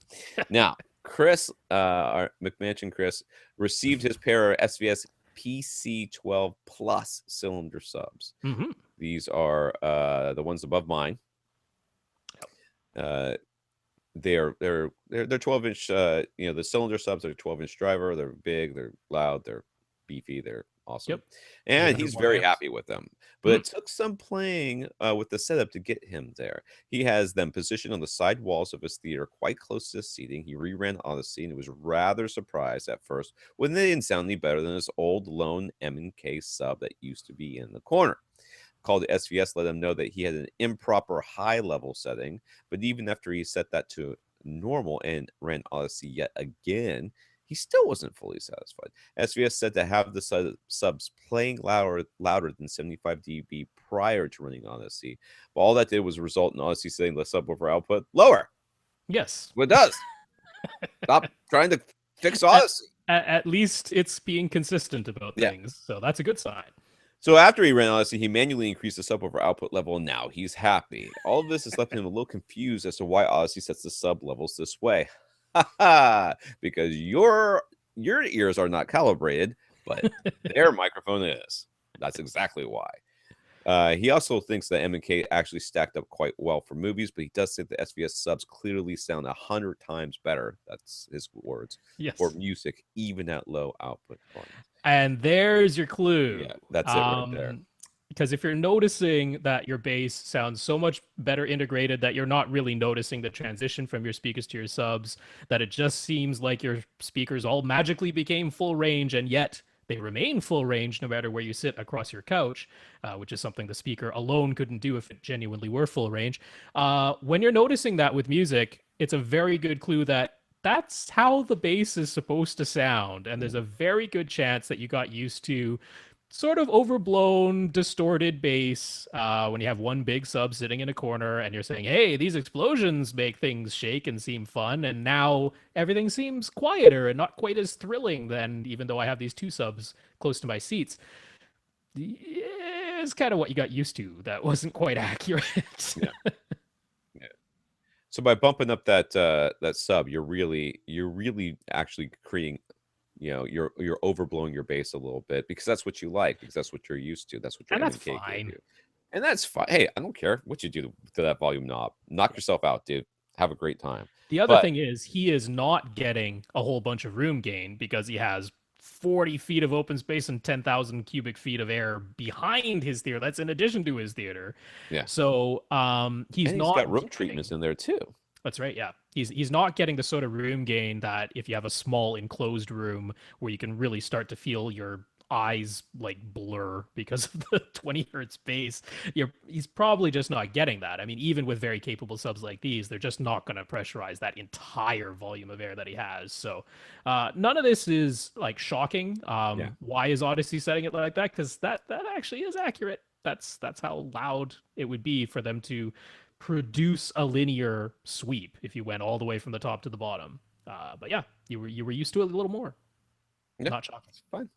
Now, Chris, our McMansion Chris, received his pair of SVS PC12 Plus cylinder subs. Mm-hmm. These are the ones above mine. They're 12-inch. The cylinder subs are 12-inch driver. They're big. They're loud. They're beefy. They're awesome. Yep. And he's very 301 amps. happy with them. But it took some playing with the setup to get him there. He has them positioned on the side walls of his theater, quite close to the seating. He reran Odyssey and was rather surprised at first when they didn't sound any better than his old lone M&K sub that used to be in the corner. Called the SVS, let him know that he had an improper high level setting, but even after he set that to normal and ran Odyssey yet again, he still wasn't fully satisfied. SVS said to have the subs playing louder than 75 dB prior to running Odyssey, but all that did was result in Odyssey setting the subwoofer output lower. Yes. What it does. Stop trying to fix Odyssey. At least it's being consistent about things, so that's a good sign. So after he ran Odyssey, he manually increased the subwoofer output level, and now he's happy. All of this has left him a little confused as to why Odyssey sets the sub levels this way. Because your ears are not calibrated, but their microphone is. That's exactly why. He also thinks that M&K actually stacked up quite well for movies, but he does think the SVS subs clearly sound 100 times better. That's his words. Yes. For music, even at low output volumes. And there's your clue. Yeah, that's it right there. Because if you're noticing that your bass sounds so much better integrated that you're not really noticing the transition from your speakers to your subs, that it just seems like your speakers all magically became full range, and yet they remain full range no matter where you sit across your couch, which is something the speaker alone couldn't do if it genuinely were full range. When you're noticing that with music, it's a very good clue that that's how the bass is supposed to sound. And there's a very good chance that you got used to sort of overblown, distorted bass when you have one big sub sitting in a corner and you're saying, hey, these explosions make things shake and seem fun. And now everything seems quieter and not quite as thrilling than even though I have these two subs close to my seats. It's kind of what you got used to. That wasn't quite accurate. Yeah. So by bumping up that sub, you're really actually creating, you're overblowing your bass a little bit because that's what you like, because that's what you're used to. That's what your And that's M&K fine. do. And that's fine. Hey, I don't care what you do to that volume knob. Knock yourself out, dude. Have a great time. The other thing is he is not getting a whole bunch of room gain because he has 40 feet of open space and 10,000 cubic feet of air behind his theater. That's in addition to his theater. Yeah. So he's not got room treatments in there too. That's right. Yeah. He's not getting the sort of room gain that if you have a small enclosed room where you can really start to feel your eyes like blur because of the 20 hertz bass, he's probably just not getting that. I mean, even with very capable subs like these, they're just not going to pressurize that entire volume of air that he has. So none of this is like shocking. Why is Odyssey setting it like that? Because that actually is accurate. That's how loud it would be for them to produce a linear sweep if you went all the way from the top to the bottom. But yeah, you were used to it a little more. Yeah, not shocking. It's fine.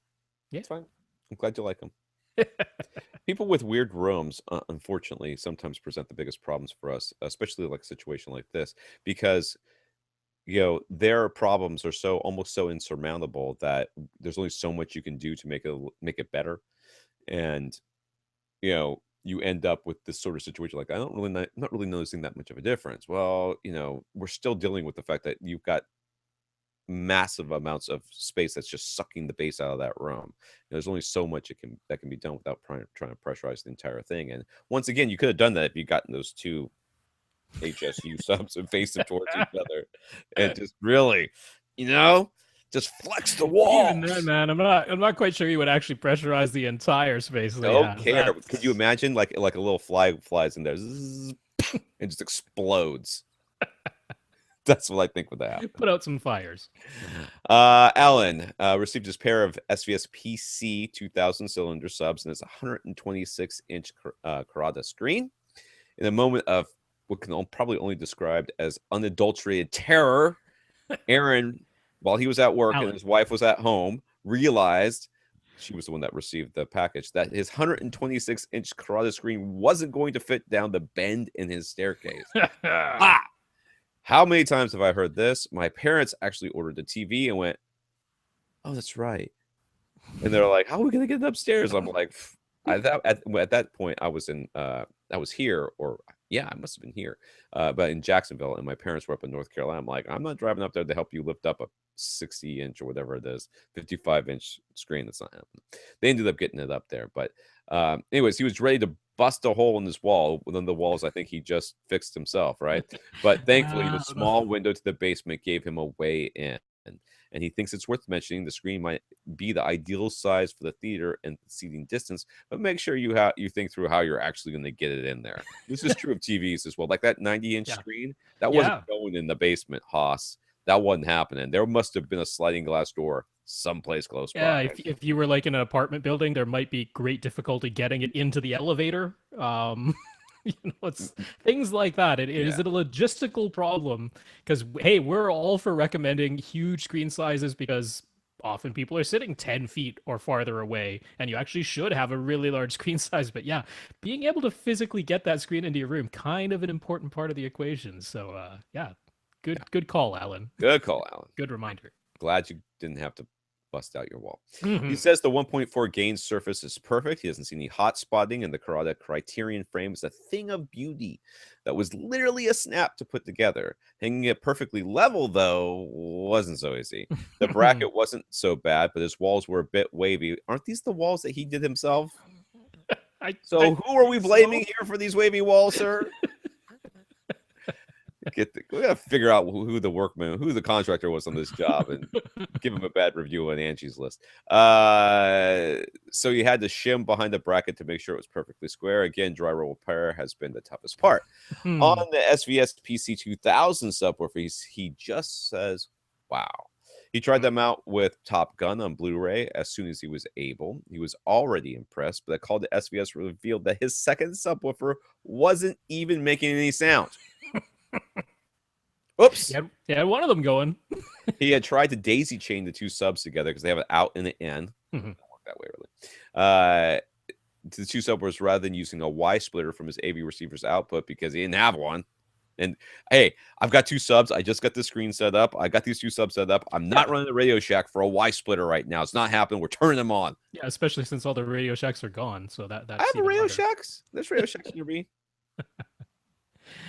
Yeah. It's fine. I'm glad you like them. People with weird rooms, unfortunately, sometimes present the biggest problems for us, especially like a situation like this, because their problems are almost so insurmountable that there's only so much you can do to make it better, and you end up with this sort of situation like I'm not really noticing that much of a difference. Well, we're still dealing with the fact that you've got massive amounts of space that's just sucking the bass out of that room. There's only so much that can be done without trying to pressurize the entire thing. And once again, you could have done that if you gotten those two HSU subs and faced them towards each other, and just really, just flex the wall. Even then, man, I'm not quite sure you would actually pressurize the entire space. Don't care. Could you imagine like a little fly flies in there, zzz, and just explodes? That's what I think would happen. Put out some fires. Alan received his pair of SVS PC 2000 cylinder subs and his 126-inch Corada screen. In a moment of what can probably only described as unadulterated terror, Aaron, while he was at work and Alan. his wife was at home, realized she was the one that received the package that his 126-inch Corada screen wasn't going to fit down the bend in his staircase. Ah! How many times have I heard this? My parents actually ordered the TV and went, "Oh, that's right." And they're like, "How are we gonna get it upstairs?" I'm like, at that point, I was here, or yeah, I must have been here, but in Jacksonville, and my parents were up in North Carolina. I'm like, I'm not driving up there to help you lift up a 60-inch or whatever it is, 55-inch screen. That's not happening. They ended up getting it up there, but anyways, he was ready to bust a hole in this wall. One of the walls I think he just fixed himself, right? But thankfully, the small window to the basement gave him a way in. And he thinks it's worth mentioning the screen might be the ideal size for the theater and seating distance, but make sure you think through how you're actually going to get it in there. This is true of TVs as well. Like that 90-inch Yeah. screen, that wasn't Yeah. going in the basement, Haas. That wasn't happening. There must have been a sliding glass door someplace close Yeah, by. if you were like in an apartment building, there might be great difficulty getting it into the elevator. It's things like that. It is Yeah. a logistical problem because hey, we're all for recommending huge screen sizes because often people are sitting 10 feet or farther away, and you actually should have a really large screen size. But yeah, being able to physically get that screen into your room, kind of an important part of the equation. So yeah, Yeah. good call, Alan. Good call, Alan. Good reminder. Glad you didn't have to bust out your wall. He Mhm. says the 1.4 gain surface is perfect. He doesn't see any hot spotting, and the Corada Criterion frame is a thing of beauty that was literally a snap to put together. Hanging it perfectly level, though, wasn't so easy. The bracket wasn't so bad, but his walls were a bit wavy. Aren't these the walls that he did himself? I So who are we think blaming so. here for these wavy walls, sir? We gotta figure out who the workman, who the contractor was on this job, and give him a bad review on Angie's list. So you had to shim behind the bracket to make sure it was perfectly square. Again, dry roll repair has been the toughest part. On Hmm. the SVS PC 2000 subwoofer, he just says, "Wow." He tried them out with Top Gun on Blu-ray as soon as he was able. He was already impressed, but a call to SVS revealed that his second subwoofer wasn't even making any sound. Oops. Yeah, one of them going. He had tried to daisy chain the two subs together because they have an out and an in. Mhm. Don't work that way, really. To the two subwoofers rather than using a Y splitter from his AV receiver's output because he didn't have one. And hey, I've got two subs. I just got the screen set up. I got these two subs set up. I'm not running the Radio Shack for a Y splitter right now. It's not happening. We're turning them on. Yeah, especially since all the Radio Shacks are gone. So I that's have a even Radio harder. Shacks. There's Radio Shacks near me.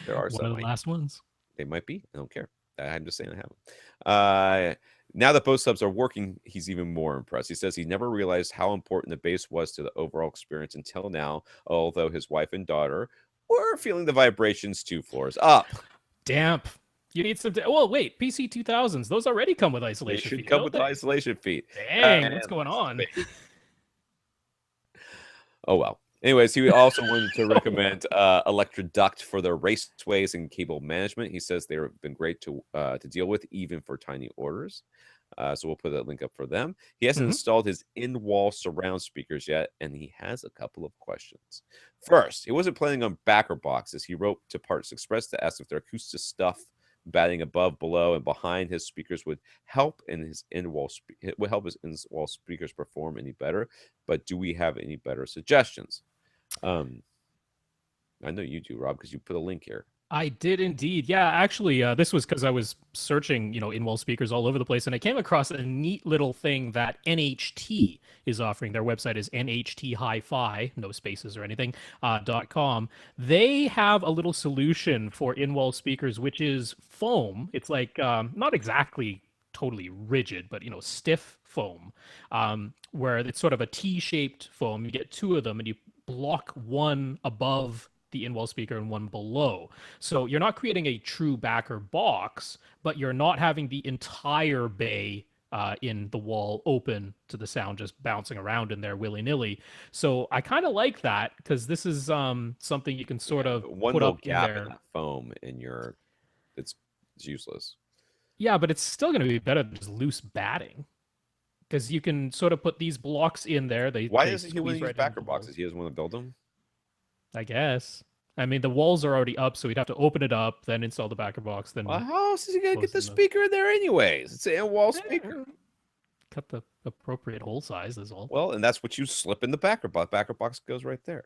There are One some. of the last ones. They might be. I don't care. I'm just saying I have them. Now that both subs are working, he's even more impressed. He says he never realized how important the bass was to the overall experience until now, although his wife and daughter were feeling the vibrations 2 floors up. Damp. You need some. Well, wait. PC 2000s. Those already come with They isolation should feet, come don't with the they? isolation feet. Dang, Man, what's going on? oh well. Anyways, he also wanted to recommend Electric Duct for their raceways and cable management. He says they've been great to deal with, even for tiny orders. So we'll put that link up for them. He hasn't Mhm. installed his in-wall surround speakers yet, and he has a couple of questions. First, he wasn't planning on backer boxes. He wrote to Parts Express to ask if their acoustic stuff batting above, below, and behind his speakers would help his in-wall speakers perform any better. But do we have any better suggestions? Um, I know you do, Rob, because you put a link here. I did indeed. Yeah, actually, this was because I was searching, in-wall speakers all over the place, and I came across a neat little thing that NHT is offering. Their website is NHT no spaces or anything, .com. They have a little solution for in-wall speakers, which is foam. It's like not exactly totally rigid, but stiff foam, where it's sort of a T-shaped foam. You get two of them, and you block one above the in-wall speaker and one below. So you're not creating a true backer box, but you're not having the entire bay in the wall open to the sound just bouncing around in there willy-nilly. So I kind of like that because this is something you can sort Yeah, of one put little up in gap in there. that foam in your it's It's useless. Yeah, but it's still going to be better than just loose batting because you can sort of put these blocks in there. Why They doesn't he want squeeze to use right into backer the walls. boxes? He doesn't want to build them. I guess. I mean, the walls are already up, so we'd have to open it up, then install the backer box, Well, then how else is he gonna get close the in the. speaker in there anyways? It's an in-wall speaker. Eh, cut the appropriate hole size is all. Well, and that's what you slip in the backer box. Backer box goes right there.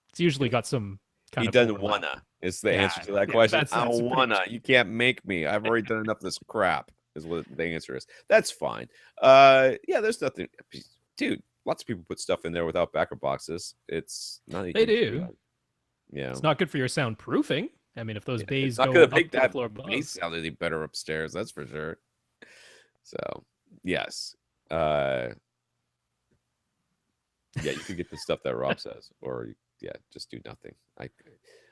It's usually got some He kind of doesn't overlap. wanna. Is the Yeah, answer to that yeah, question. that's I don't pretty much wanna. it. You can't make me. I've already done enough of this crap. Is what the answer is. That's fine. Yeah, there's nothing, dude. Lots of people put stuff in there without backer boxes. It's not a They huge do. deal. Yeah. It's not good for your soundproofing. I mean, if those Yeah, it's bays not go gonna up make to the that floor above. bass sound any better upstairs. That's for sure. So, yes. Uh, yeah, you could get the stuff that Rob says, or yeah, just do nothing.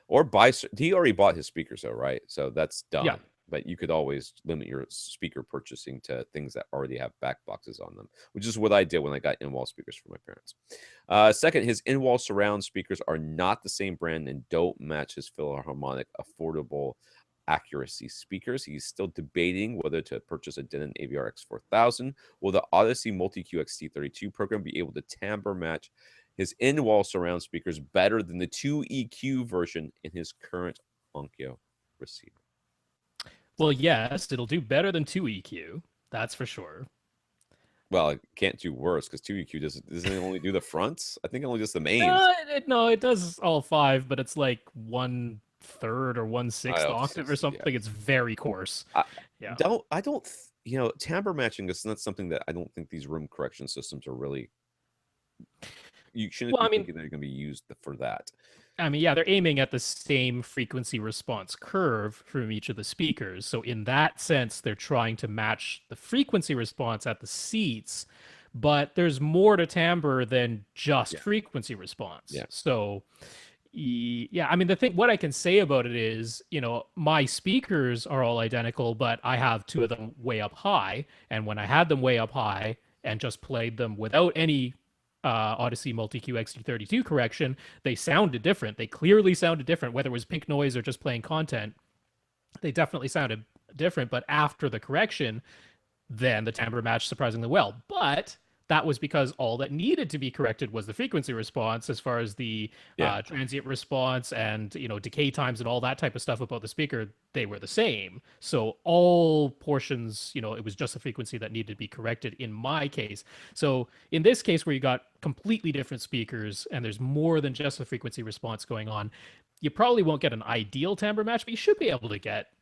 Or buy. He already bought his speakers, though, right? So that's Yeah. done. But you could always limit your speaker purchasing to things that already have back boxes on them, which is what I did when I got in-wall speakers for my parents. Second, his in-wall surround speakers are not the same brand and don't match his Philharmonic affordable accuracy speakers. He's still debating whether to purchase a Denon AVR X4000. Will the Odyssey Multi-Q XT32 program be able to timbre match his in-wall surround speakers better than the 2EQ version in his current Onkyo receiver? Well, yes, it'll do better than 2EQ. That's for sure. Well, it can't do worse because 2EQ doesn't it only do the fronts? I think it only does the mains. No, it does all five, but it's like 1/3 or 1/6 Oh, octave or yeah. something. It's very coarse. I Yeah. I don't, timbre matching is not something that I don't think these room correction systems are really. You shouldn't Well, be thinking they're going to be used for that. yeah, they're aiming at the same frequency response curve from each of the speakers. So in that sense, they're trying to match the frequency response at the seats, but there's more to timbre than just Yeah. frequency response. Yeah. So yeah, I mean what I can say about it is, my speakers are all identical, but I have two of them way up high, and when I had them way up high and just played them without any Odyssey Multi-Q XT32 correction, they sounded different. They clearly sounded different, whether it was pink noise or just playing content. They definitely sounded different, but after the correction, then the timbre matched surprisingly well. But that was because all that needed to be corrected was the frequency response, as far as the Yeah. transient response and decay times and all that type of stuff about the speaker. They were the same. So all portions, it was just the frequency that needed to be corrected in my case. So in this case, where you got completely different speakers and there's more than just the frequency response going on, you probably won't get an ideal timbre match, but you should be able to get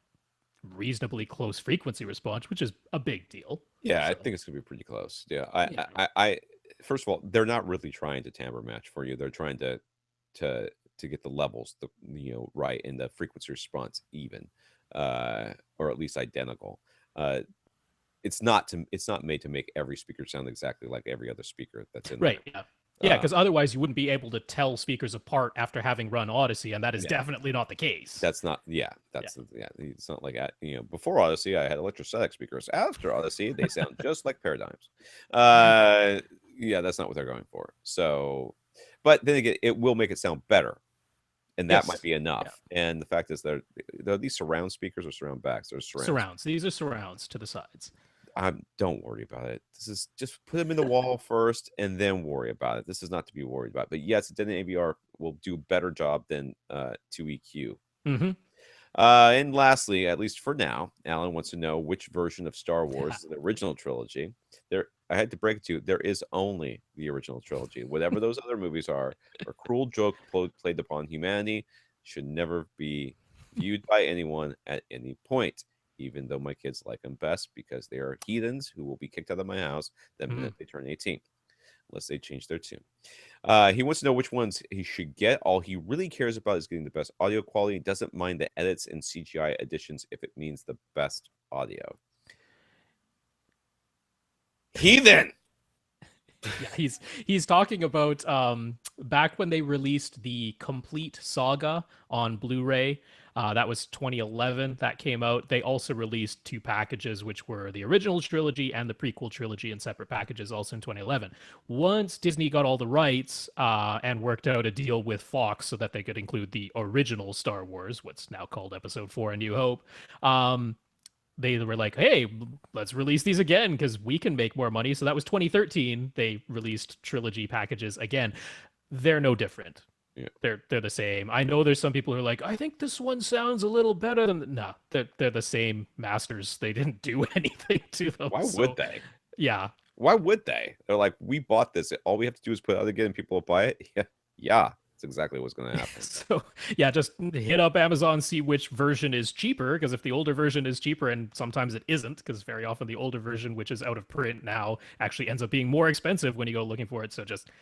reasonably close frequency response, which is a big deal. Yeah, I So, think it's gonna be pretty close. Yeah, yeah. first of all, they're not really trying to timbre match for you. They're trying to get the levels, right, and the frequency response even, or at least identical. Uh, it's not made to make every speaker sound exactly like every other speaker that's in Right. there. Yeah. Yeah, Uh, because otherwise you wouldn't be able to tell speakers apart after having run Odyssey, and that is yeah, definitely not the case. that's not. Yeah, Yeah. yeah. It's not like before Odyssey, I had electrostatic speakers. After Odyssey, they sound just like paradigms. Uh, yeah, that's not what they're going for. So, but then again, it will make it sound better, and that might Yes. be Yeah. enough. And the fact is, they're these surround speakers or surround backs. They're surrounds. Surrounds. These are surrounds to the sides. Don't worry about it. This is just put them in the wall first, and then worry about it. This is not to be worried about. But yes, then AVR will do a better job than 2EQ. Mm-hmm. And lastly, at least for now, Alan wants to know which version of Star Wars is the original trilogy. I had to break it to you. There is only the original trilogy. Whatever those other movies are a cruel joke played upon humanity, should never be viewed by anyone at any point. Even though my kids like them best because they are heathens who will be kicked out of my house the minute they turn 18, unless they change their tune. He wants to know which ones he should get. All he really cares about is getting the best audio quality. He doesn't mind the edits and CGI additions if it means the best audio. Heathen. Yeah, he's talking about back when they released the complete saga on Blu-ray. That was 2011 that came out. They also released two packages, which were the original trilogy and the prequel trilogy in separate packages, also in 2011. Once Disney got all the rights and worked out a deal with Fox so that they could include the original Star Wars, what's now called Episode 4: A New Hope, they were like, hey, let's release these again because we can make more money. So that was 2013. They released trilogy packages again. They're no different. Yeah. They're the same. I know there's some people who are like, I think this one sounds a little better than no, they're the same masters. They didn't do anything to them. Why So would they? yeah. Why would they? They're like, we bought this. All we have to do is put it out again and people will buy it. Yeah. Yeah. That's exactly what's going to happen. So yeah, just hit up Amazon, see which version is cheaper. Because if the older version is cheaper, and sometimes it isn't, because very often the older version, which is out of print now, actually ends up being more expensive when you go looking for it. So just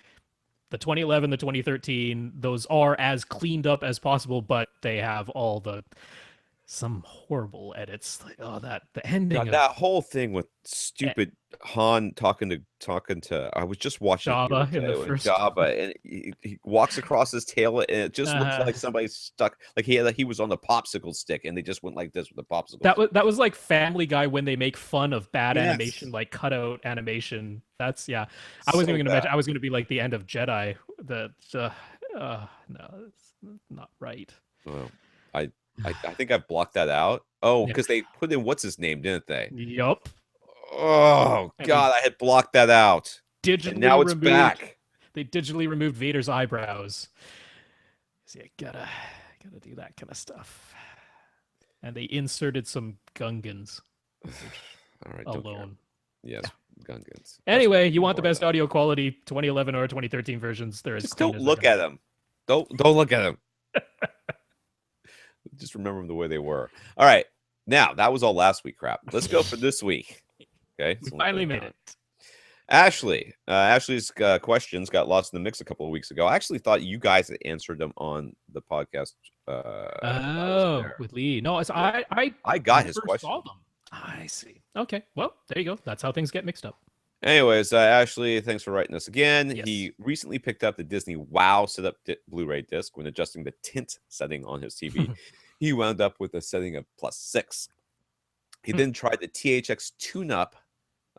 the 2011, the 2013, those are as cleaned up as possible, but they have all the some horrible edits. Like, oh, that the ending God, of that whole thing with stupid Han talking to I was just watching it the other Jabba in day the with first. Jabba, and he walks across his tail, and it just looks like somebody stuck, like he was on the popsicle stick, and they just went like this with the popsicle stick. That was like Family Guy when they make fun of bad animation, Yes. like cutout animation. That's yeah. I wasn't So even gonna bad. mention. I was gonna be like the end of Jedi. The no, it's not right. Well, I think I've blocked that out. Oh, Yeah. because they put in what's his name, didn't they? Yup. Oh And God, I had blocked that out, and digitally now it's removed. back. They digitally removed Vader's eyebrows. So you gotta do that kind of stuff. And they inserted some Gungans All right, don't care. alone. Yes, Gungans. Anyway, you want the best audio quality, 2011 or 2013 versions. They're as Just clean don't as look they're at them. Don't look at them. Just remember them the way they were. All right. Now, that was all last week crap. Let's go for this week. Okay. We finally made it. Ashley's questions got lost in the mix a couple of weeks ago. I actually thought you guys had answered them on the podcast. Oh, with Lee. No, it's, Yeah. I got his never question. saw them. I see. Okay. Well, there you go. That's how things get mixed up. Anyways, Ashley, thanks for writing us again. Yes. He recently picked up the Disney Wow setup Blu-ray disc. When adjusting the tint setting on his TV, he wound up with a setting of +6. He then tried the THX tune-up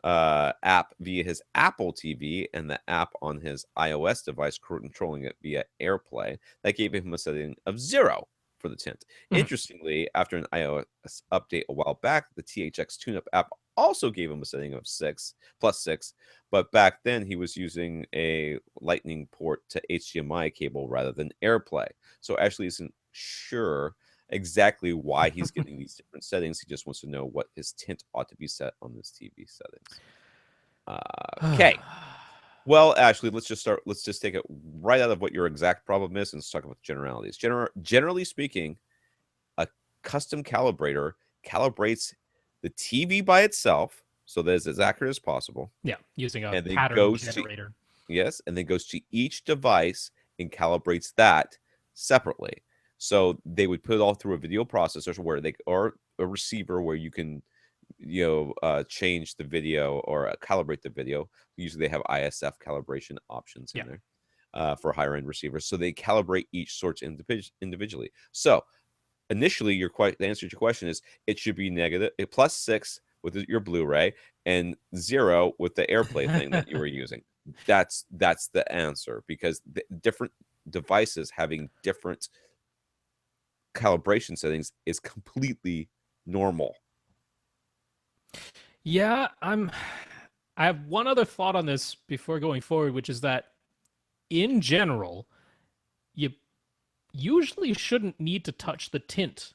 app via his Apple TV and the app on his iOS device controlling it via AirPlay. That gave him a setting of 0 for the tint. Interestingly, after an iOS update a while back, the THX tune-up app also gave him a setting of +6, but back then he was using a lightning port to HDMI cable rather than AirPlay. So Ashley isn't sure exactly why he's getting these different settings. He just wants to know what his tint ought to be set on this TV settings. Okay. Well, Ashley, let's just take it right out of what your exact problem is and let's talk about generalities. Generally speaking, a custom calibrator calibrates the TV by itself so that it's as accurate as possible. Yeah, using a And then pattern generator. Yes, and then goes to each device and calibrates that separately. So they would put it all through a video processor or a receiver where you can change the video or calibrate the video. Usually they have ISF calibration options in there for higher end receivers. So they calibrate each sorts individually. So initially, the answer to your question is it should be negative +6 with your Blu-ray and 0 with the AirPlay thing that you were using. That's the answer, because the different devices having different calibration settings is completely normal. Yeah, I have one other thought on this before going forward, which is that in general, you usually shouldn't need to touch the tint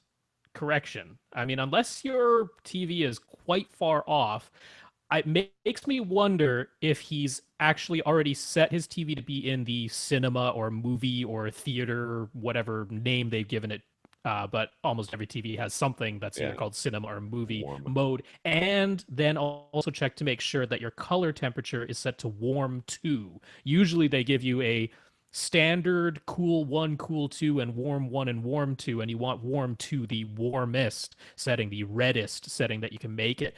correction. I mean, unless your TV is quite far off, it makes me wonder if he's actually already set his TV to be in the cinema or movie or theater, whatever name they've given it. But almost every TV has something that's either called cinema or movie mode. And then also check to make sure that your color temperature is set to warm 2. Usually they give you a standard cool 1, cool 2, and warm 1 and warm 2, and you want warm 2, the warmest setting, the reddest setting that you can make it.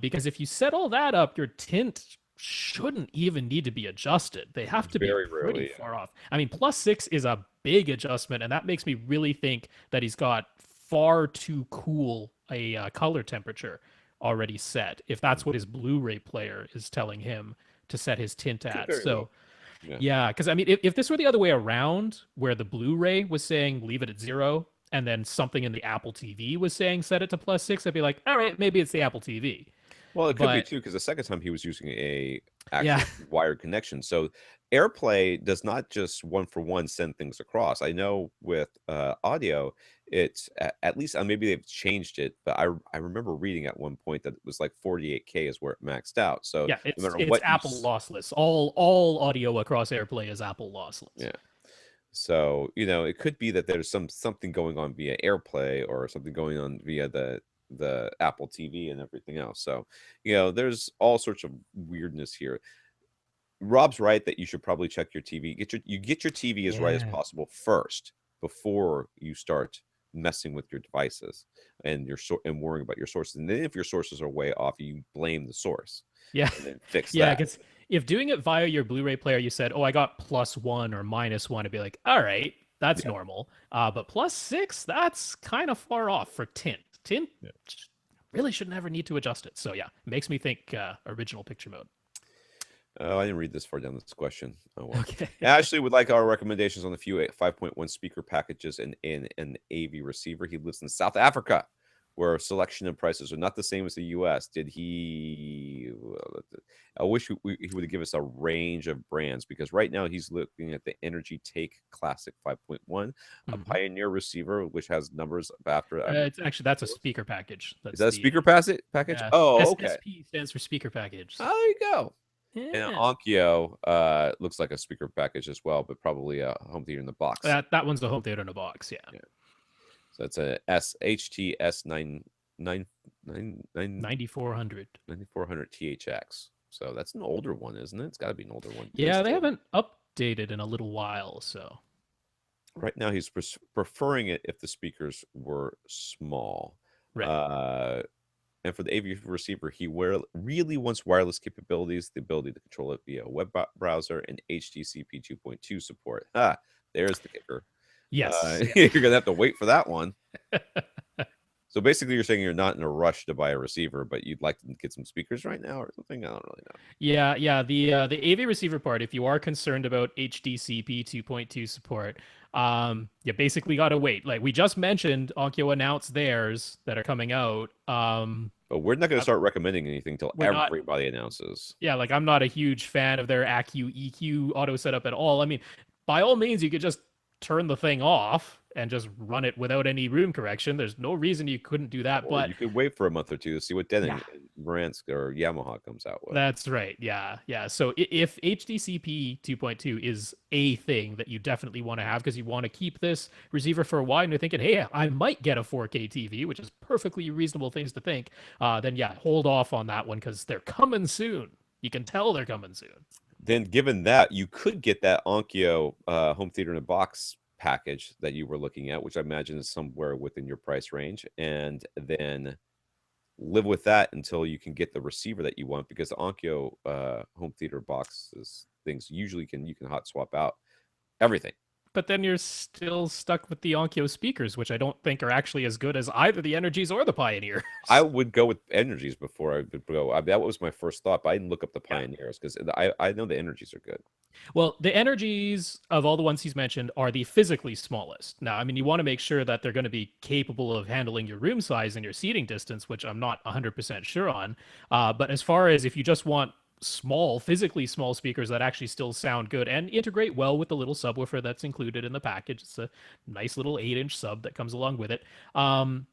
Because if you set all that up, your tint shouldn't even need to be adjusted. They have to be pretty far off. I mean, +6 is a big adjustment, and that makes me really think that he's got far too cool a color temperature already set, if that's what his Blu-ray player is telling him to set his tint Could at. very well. So Yeah. yeah, because I mean, if this were the other way around, where the Blu-ray was saying leave it at 0, and then something in the Apple TV was saying set it to +6, I'd be like, all right, maybe it's the Apple TV. Well, it could be But too, because the second time he was using a yeah, actual wired connection. So AirPlay does not just one for one send things across. I know with audio, it's at least maybe they've changed it, but I remember reading at one point that it was like 48K is where it maxed out. So yeah, no it's matter it's what Apple lossless. All audio across AirPlay is Apple lossless. yeah. So, it could be that there's something going on via AirPlay or something going on via the Apple TV and everything else. So, there's all sorts of weirdness here. Rob's right that you should probably check your TV. Get your TV as right as Yeah. possible first before you start messing with your devices and and worrying about your sources. And then if your sources are way off, you blame the source Yeah. and then fix Yeah, that. because if doing it via your Blu-ray player, you said, "Oh, I got +1 or -1," I'd be like, "All right, that's Yeah. normal." But +6, that's kind of far off for tint. Tint Yeah. really should never need to adjust it. So yeah, it makes me think original picture mode. Oh, I didn't read this far down this question. Oh well. Okay. Ashley would like our recommendations on the few 5.1 speaker packages and in an AV receiver. He lives in South Africa, where selection and prices are not the same as the US. Did he? I wish he would give us a range of brands, because right now he's looking at the Energy Take Classic 5.1, a Mhm. Pioneer receiver, which has numbers after. It's actually that's a speaker package. Is That's that a the speaker package? yeah. Oh, okay. SSP stands for speaker package. Oh, So there you go. And an yeah, Onkyo looks like a speaker package as well, but probably a home theater in the box. that one's the home theater in a box. Yeah, Yeah. So it's a SHTS 9400. 9400 THX. So that's an older one, isn't it? It's got to be an older one. Yeah, they haven't updated in a little while. So Right now, he's preferring it if the speakers were small. right. Uh, and for the AV receiver, he really wants wireless capabilities, the ability to control it via a web browser, and HDCP 2.2 support. There's the kicker. Yes. You're going to have to wait for that one. So basically, you're saying you're not in a rush to buy a receiver, but you'd like to get some speakers right now or something? I don't really know. Yeah. The AV receiver part, if you are concerned about HDCP 2.2 support, you basically got to wait. Like we just mentioned, Onkyo announced theirs that are coming out. But we're not going to start recommending anything until We're not. everybody announces. Yeah, like I'm not a huge fan of their ACU EQ auto setup at all. I mean, by all means, you could just turn the thing off and just run it without any room correction. There's no reason you couldn't do that. Or But you could wait for a month or two to see what yeah, Denning, Rant, or Yamaha comes out with. that's right. Yeah. So if HDCP 2.2 is a thing that you definitely want to have because you want to keep this receiver for a while and you're thinking, hey, I might get a 4K TV, which is perfectly reasonable things to think, then yeah, hold off on that one because they're coming soon. You can tell they're coming soon. Then, given that, you could get that Onkyo home theater in a box package that you were looking at, which I imagine is somewhere within your price range, and then live with that until you can get the receiver that you want, because the Onkyo home theater boxes things usually you can hot swap out everything. But then you're still stuck with the Onkyo speakers, which I don't think are actually as good as either the Energies or the Pioneers. I would go with Energies before I would go. That was my first thought, but I didn't look up the Yeah. Pioneers because I know the Energies are good. Well, the Energies of all the ones he's mentioned are the physically smallest. Now, I mean, you want to make sure that they're going to be capable of handling your room size and your seating distance, which I'm not 100% sure on. But as far as if you just want small, physically small speakers that actually still sound good and integrate well with the little subwoofer that's included in the package. It's a nice little 8-inch sub that comes along with it.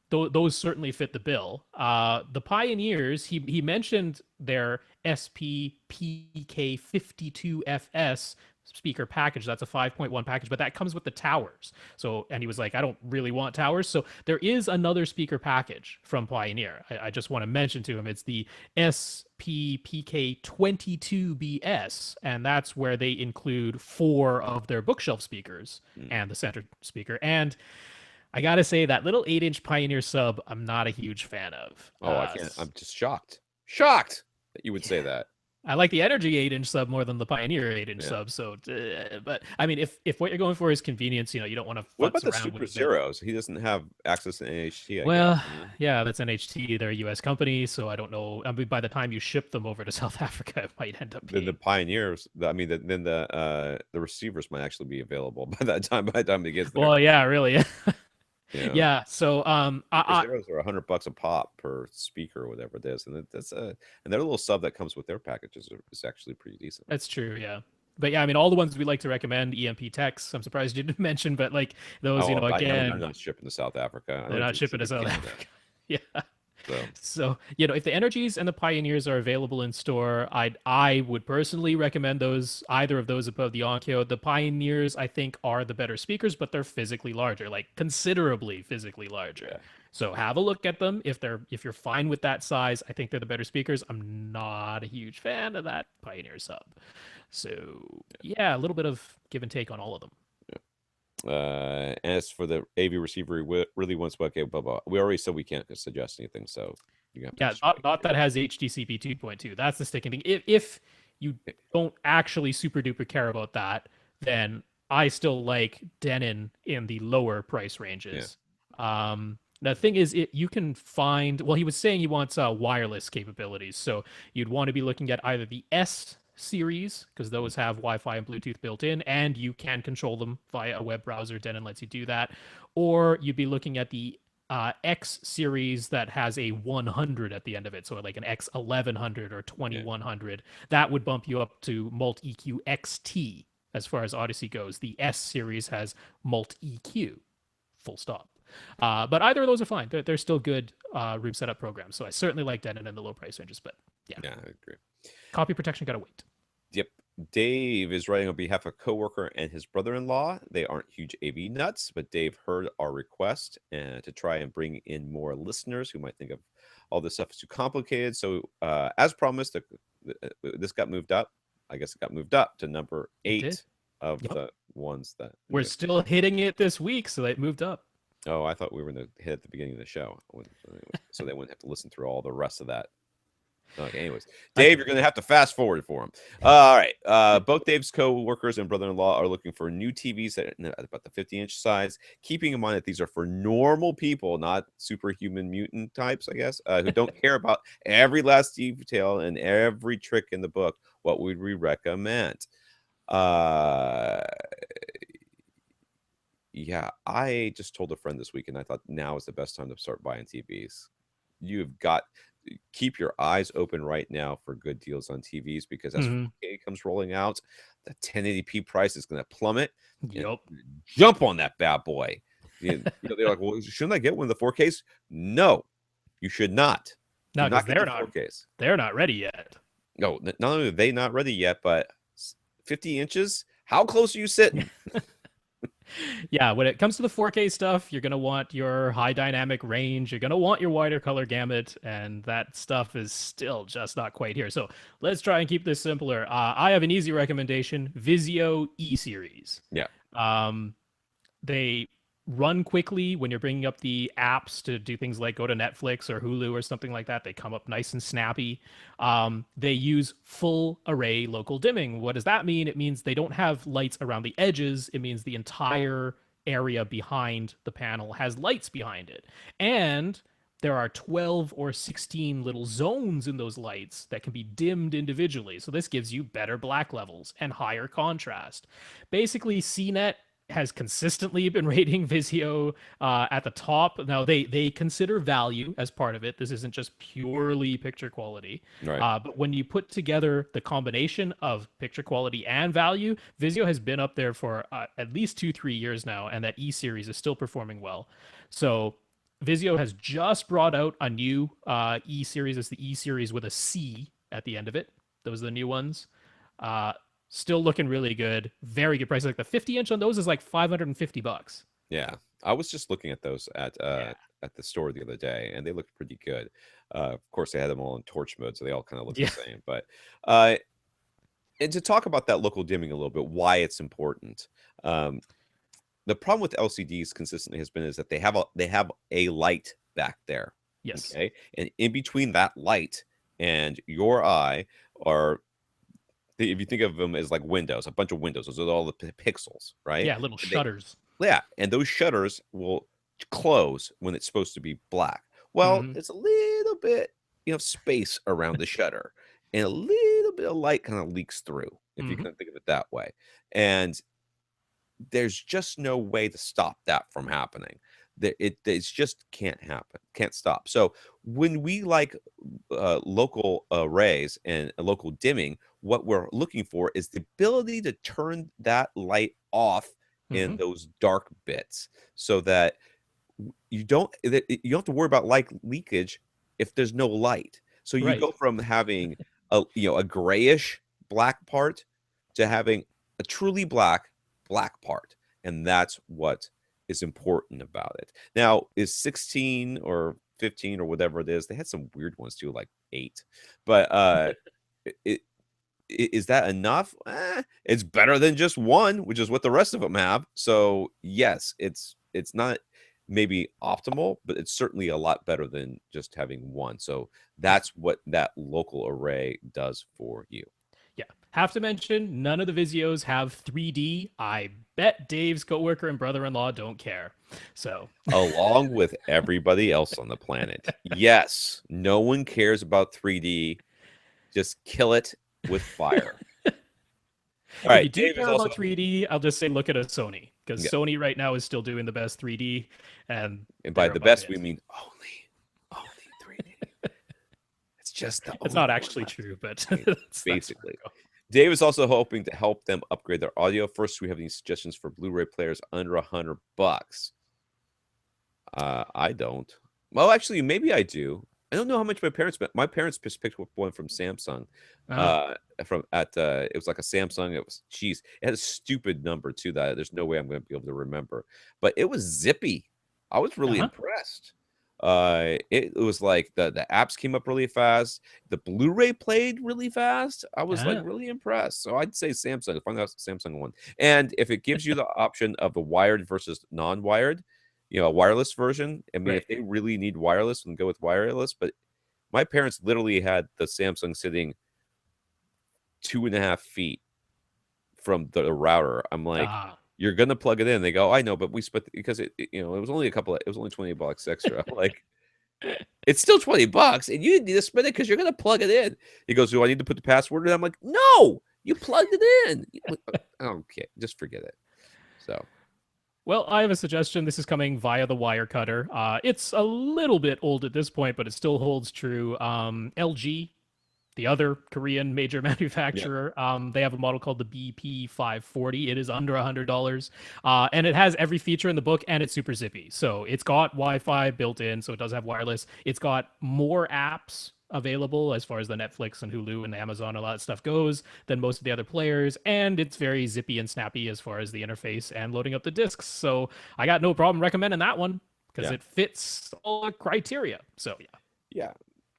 Those certainly fit the bill. The Pioneers, he mentioned their SPPK52FS speaker package. That's a 5.1 package, but that comes with the towers. So, and he was like, I don't really want towers. So there is another speaker package from Pioneer. I just want to mention to him, it's the SPPK22BS, and that's where they include 4 of their bookshelf speakers and the center speaker. And I gotta say, that little 8-inch Pioneer sub, I'm not a huge fan of. Oh, I can't. I'm just shocked that you would say that. I like the Energy 8-inch sub more than the Pioneer 8-inch Yeah. sub. So, but I mean, if what you're going for is convenience, you don't want to What futz about the around with Super a bit. Zeros? He doesn't have access to NHT, I guess. Well, Huh? yeah, that's NHT. They're a U.S. company, so I don't know. I mean, by the time you ship them over to South Africa, it might end up Then the being. Pioneers, I mean, then the receivers might actually be available by that time. By the time it gets there, Well, yeah, really. you know. Yeah. So, Super Zeros are $100 a pop per speaker or whatever it is, and that's and their little sub that comes with their packages is actually pretty decent. that's true. Yeah. But yeah, I mean, all the ones we like to recommend, EMP Techs. I'm surprised you didn't mention, but like those, Oh, they're again, not shipping to South Africa. I they're don't not even shipping ship to to South Canada. Africa. Yeah. So So, if the Energies and the Pioneers are available in store, I would personally recommend those, either of those above the Onkyo. The Pioneers, I think, are the better speakers, but they're physically larger, like considerably physically larger. yeah, So have a look at them. If you're fine with that size, I think they're the better speakers. I'm not a huge fan of that Pioneer sub. So yeah, a little bit of give and take on all of them. as for the AV receiver, we really wants okay, blah blah. We already said we can't suggest anything, so you have to Yeah, just not that has HDCP 2.2. That's the sticking thing. If you don't actually super duper care about that, then I still like Denon in the lower price yeah, ranges. The thing is, you can find. Well, he was saying he wants wireless capabilities, so you'd want to be looking at either the S series because those have Wi-Fi and Bluetooth built in, and you can control them via a web browser. Denon lets you do that, or you'd be looking at the X series that has a 100 at the end of it. So like an X 1100 or yeah. 2100, that would bump you up to Mult EQ XT as far as Odyssey goes. The S series has Mult EQ, full stop. But either of those are fine. They're still good room setup programs. So I certainly like Denon in the low price ranges. But yeah, Yeah, I agree. copy protection gotta wait. Yep. Dave is writing on behalf of a coworker and his brother-in-law. They aren't huge AV nuts, but Dave heard our request and to try and bring in more listeners who might think of all this stuff is too complicated. So, as promised, this got moved up. I guess it got moved up to number It did. 8 of Yep. the ones that. We're still hitting it this week, so it moved up. Oh, I thought we were going to hit at the beginning of the show, so they wouldn't have to listen through all the rest of that. Okay, anyways, Dave, you're going to have to fast forward for him. All right. Both Dave's co-workers and brother-in-law are looking for new TVs at about the 50-inch size, keeping in mind that these are for normal people, not superhuman mutant types, I guess, who don't care about every last detail and every trick in the book. What would we recommend? Uh, yeah, I just told a friend this week, and I thought now is the best time to start buying TVs. You've got keep your eyes open right now for good deals on TVs because as Mm-hmm. 4K comes rolling out, the 1080p price is going to plummet. And Yep. jump on that bad boy. They're like, well, shouldn't I get one of the 4Ks? No, you should not. Do No, because not get the 4Ks. they're not ready yet. No, not only are they not ready yet, but 50 inches. How close are you sitting? Yeah, when it comes to the 4K stuff, you're going to want your high dynamic range, you're going to want your wider color gamut, and that stuff is still just not quite here. So let's try and keep this simpler. I have an easy recommendation: Vizio E series. Yeah. They run quickly when you're bringing up the apps to do things like go to Netflix or Hulu or something like that. They come up nice and snappy. They use full array local dimming. What does that mean? It means they don't have lights around the edges. It means the entire area behind the panel has lights behind it. And there are 12 or 16 little zones in those lights that can be dimmed individually. So this gives you better black levels and higher contrast. Basically, CNET has consistently been rating Vizio at the top. Now they consider value as part of it. This isn't just purely picture quality. Right. But when you put together the combination of picture quality and value, Vizio has been up there for at least 2-3 years now, and that E series is still performing well. So Vizio has just brought out a new E series. It's the E series with a C at the end of it. Those are the new ones. Uh, Still looking really good. Very good price. Like the 50-inch on those is like $550. Yeah, I was just looking at those Yeah. at the store the other day, and they looked pretty good. Of course, they had them all in torch mode, so they all kind of look the Yeah. same. But uh, and to talk about that local dimming a little bit, why it's important. Um, the problem with LCDs consistently has been is that they have a light back there. Yes. Okay, and in between that light and your eye are if you think of them as like windows, a bunch of windows, those are all the pixels, right? Yeah, little They, shutters. yeah, and those shutters will close when it's supposed to be black. Well, Hmm. there's a little bit, space around the shutter, and a little bit of light kind of leaks through, if you Hmm. can think of it that way. And there's just no way to stop that from happening. It just can't happen, can't stop. So when we like local arrays and local dimming, what we're looking for is the ability to turn that light off in Hmm. those dark bits, so that you don't have to worry about light leakage if there's no light. So you Right. go from having a grayish black part to having a truly black part, and that's what is important about it. Now, is 16 or 15 or whatever it is, they had some weird ones too, like 8. But it, is that enough? It's better than just one, which is what the rest of them have. So yes, it's not maybe optimal, but it's certainly a lot better than just having one. So Yeah. that's what that local array does for you. Yeah. Have to mention, none of the Visios have 3D. I bet Dave's coworker and brother-in-law don't care. So, Along with everybody else on the planet. Yes, no one cares about 3D. Just kill it with fire. All if you right, do Dave is care also about 3D, I'll just say look at a Sony because yeah, Sony right now is still doing the best 3D, and and by they're the about best we it. mean only 3D. It's just the It's only not one actually left. true, but Right, that's where basically. it goes. Dave is also hoping to help them upgrade their audio. First, do we have any suggestions for Blu-ray players under $100? I don't. Well, actually, maybe I do. I don't know how much my parents spent. My parents just picked up one from Samsung. Uh-huh. From at it was like a Samsung. It was geez, it had a stupid number too that there's no way I'm going to be able to remember. But it was zippy. I was really Uh-huh. impressed. It was like the apps came up really fast. The Blu-ray played really fast. I was like Uh-huh. really impressed. So I'd say Samsung. Find out Samsung one. And if it gives you the option of the wired versus non-wired, a wireless version. I mean, Right. if they really need wireless, then go with wireless. But my parents literally had the Samsung sitting 2.5 feet from the router. I'm like, Ah. you're gonna plug it in. They go, I know, but we split because it was only it was only $20 extra. I'm like, it's still $20, and you need to spend it because you're gonna plug it in. He goes, do I need to put the password in? I'm like, no, you plugged it in. Okay, just forget it. So Well, I have a suggestion. This is coming via the wire cutter. It's a little bit old at this point, but it still holds true. LG, the other Korean major yeah, manufacturer, they have a model called the BP540. It is under $100, and it has every feature in the book, and it's super zippy. So it's got Wi-Fi built in, so it does have wireless. It's got more apps available as far as the Netflix and Hulu and Amazon, a lot of stuff goes than most of the other players, and it's very zippy and snappy as far as the interface and loading up the discs. So I got no problem recommending that one because yeah. it fits all the criteria. So yeah. Yeah.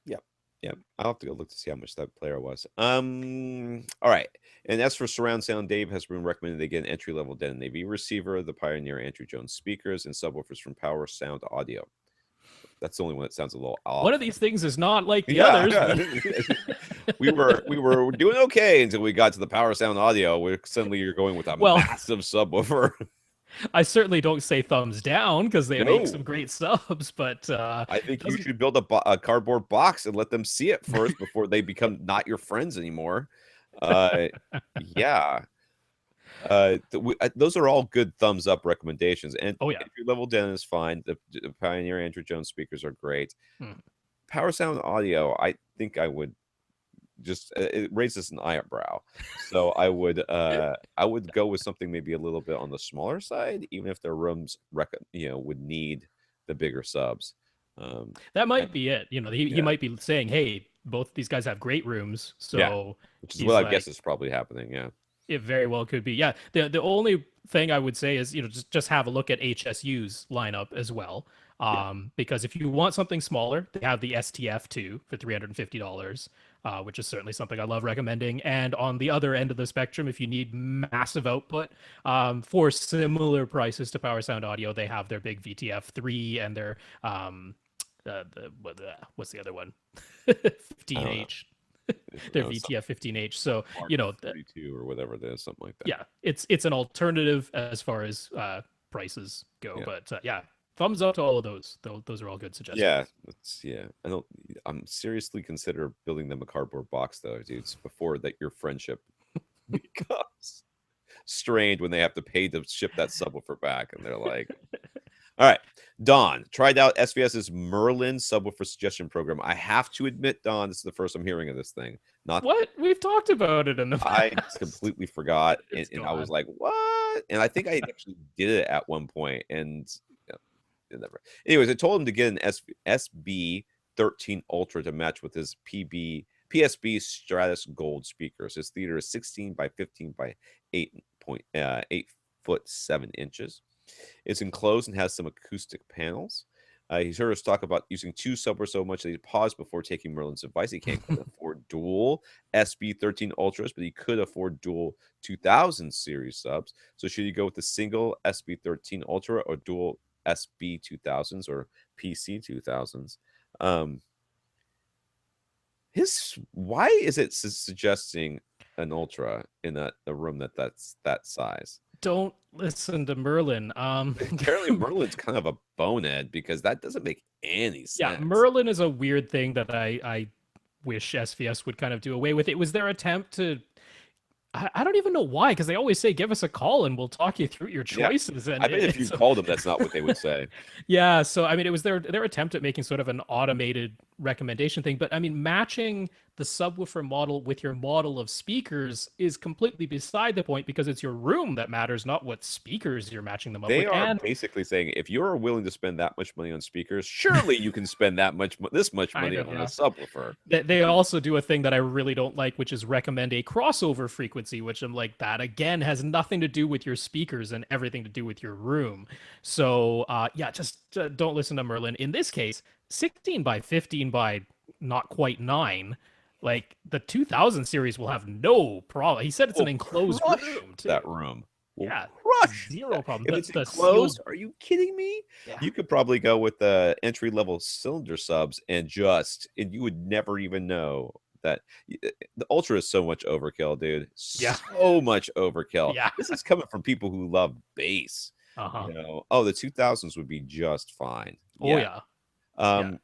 Yeah. Yeah. I'll have to go look to see how much that player was. All right. And as for surround sound, Dave has been recommended to get an entry level Den AV receiver, the Pioneer Andrew Jones speakers, and subwoofers from Power Sound Audio. That's the only one that sounds a little One off. of these things is not like the Yeah. others, but We were doing okay until we got to the Power Sound Audio, where suddenly you're going with a well, massive subwoofer. I certainly don't say thumbs down because they make some No. great subs, but I think you doesn't should build a cardboard box and let them see it first before they become not your friends anymore. Uh, yeah. Those are all good thumbs up recommendations. And oh yeah. entry level Den is fine. The Pioneer Andrew Jones speakers are great. Hmm. Power Sound Audio, I think I would just it raises an eyebrow. So I would go with something maybe a little bit on the smaller side, even if their rooms would need the bigger subs. Um, That and might be it. He yeah, might be saying, "Hey, both these guys have great rooms," yeah, so which is what he's I guess like, is probably happening. Yeah, it very well could be. Yeah. The only thing I would say is, just have a look at HSU's lineup as well. yeah. Because if you want something smaller, they have the STF two for $350, which is certainly something I love recommending. And on the other end of the spectrum, if you need massive output, for similar prices to Power Sound Audio, they have their big VTF three and their what's the other one? I don't know. 15H. their No, something VTF 15H. So Mark you know, 42 or whatever it is, something like that. yeah, it's an alternative as far as prices go. Yeah. But yeah, thumbs up to all of those. Those are all good Yeah, suggestions. yeah. I'm seriously consider building them a cardboard box though, dudes, before that your friendship becomes strained when they have to pay to ship that subwoofer back, and they're like, all right, Don tried out SVS's Merlin subwoofer suggestion program. I have to admit, Don, this is the first I'm hearing of this thing. Not What we've talked about it in the I past. completely forgot, It's and I was gone. like, what? And I think I actually did it at one point, and never. Anyways, I told him to get an SB 13 Ultra to match with his PSB Stratus Gold speakers. His theater is 16 by 15 by 8.8 foot 7 inches. It's enclosed and has some acoustic panels. He's heard us talk about using two subwoofers so much that he paused before taking Merlin's advice. He can't quite afford dual SB13 Ultras, but he could afford dual 2000 series subs. So should he go with the single SB13 Ultra or dual SB 2000s or PC 2000s? His why is it suggesting an Ultra in a room that's that size? Don't listen to Merlin. Apparently, Merlin's kind of a bonehead because that doesn't make any Yeah, sense. Merlin is a weird thing that I wish SVS would kind of do away with. It was their attempt to. I don't even know why, because they always say, "Give us a call and we'll talk you through your Yeah, choices." And I bet if you it's called them, that's not what they would say. yeah. So I mean, it was their attempt at making sort of an automated recommendation thing. But I mean, matching the subwoofer model with your model of speakers is completely beside the point because it's your room that matters, not what speakers you're matching them up They with. are And basically saying if you're willing to spend that much money on speakers, surely you can spend this much kind money of, on a yeah. subwoofer. They also do a thing that I really don't like, which is recommend a crossover frequency, which I'm like, that again has nothing to do with your speakers and everything to do with your room. So, yeah, just don't listen to Merlin. In this case, 16 by 15 by not quite 9, like the 2000 series will have no problem. He said it's an Will enclosed crush room, that too. room. Will Yeah, crush zero that. problem. If it's The enclosed, sealed, are you kidding me? yeah, You could probably go with the entry level cylinder subs and you would never even know that the Ultra is so much overkill, dude. yeah, So much overkill. yeah. This is coming from people who love bass. Uh-huh. Oh, the 2000s would be just fine. Oh, Yeah. yeah. Yeah. Um,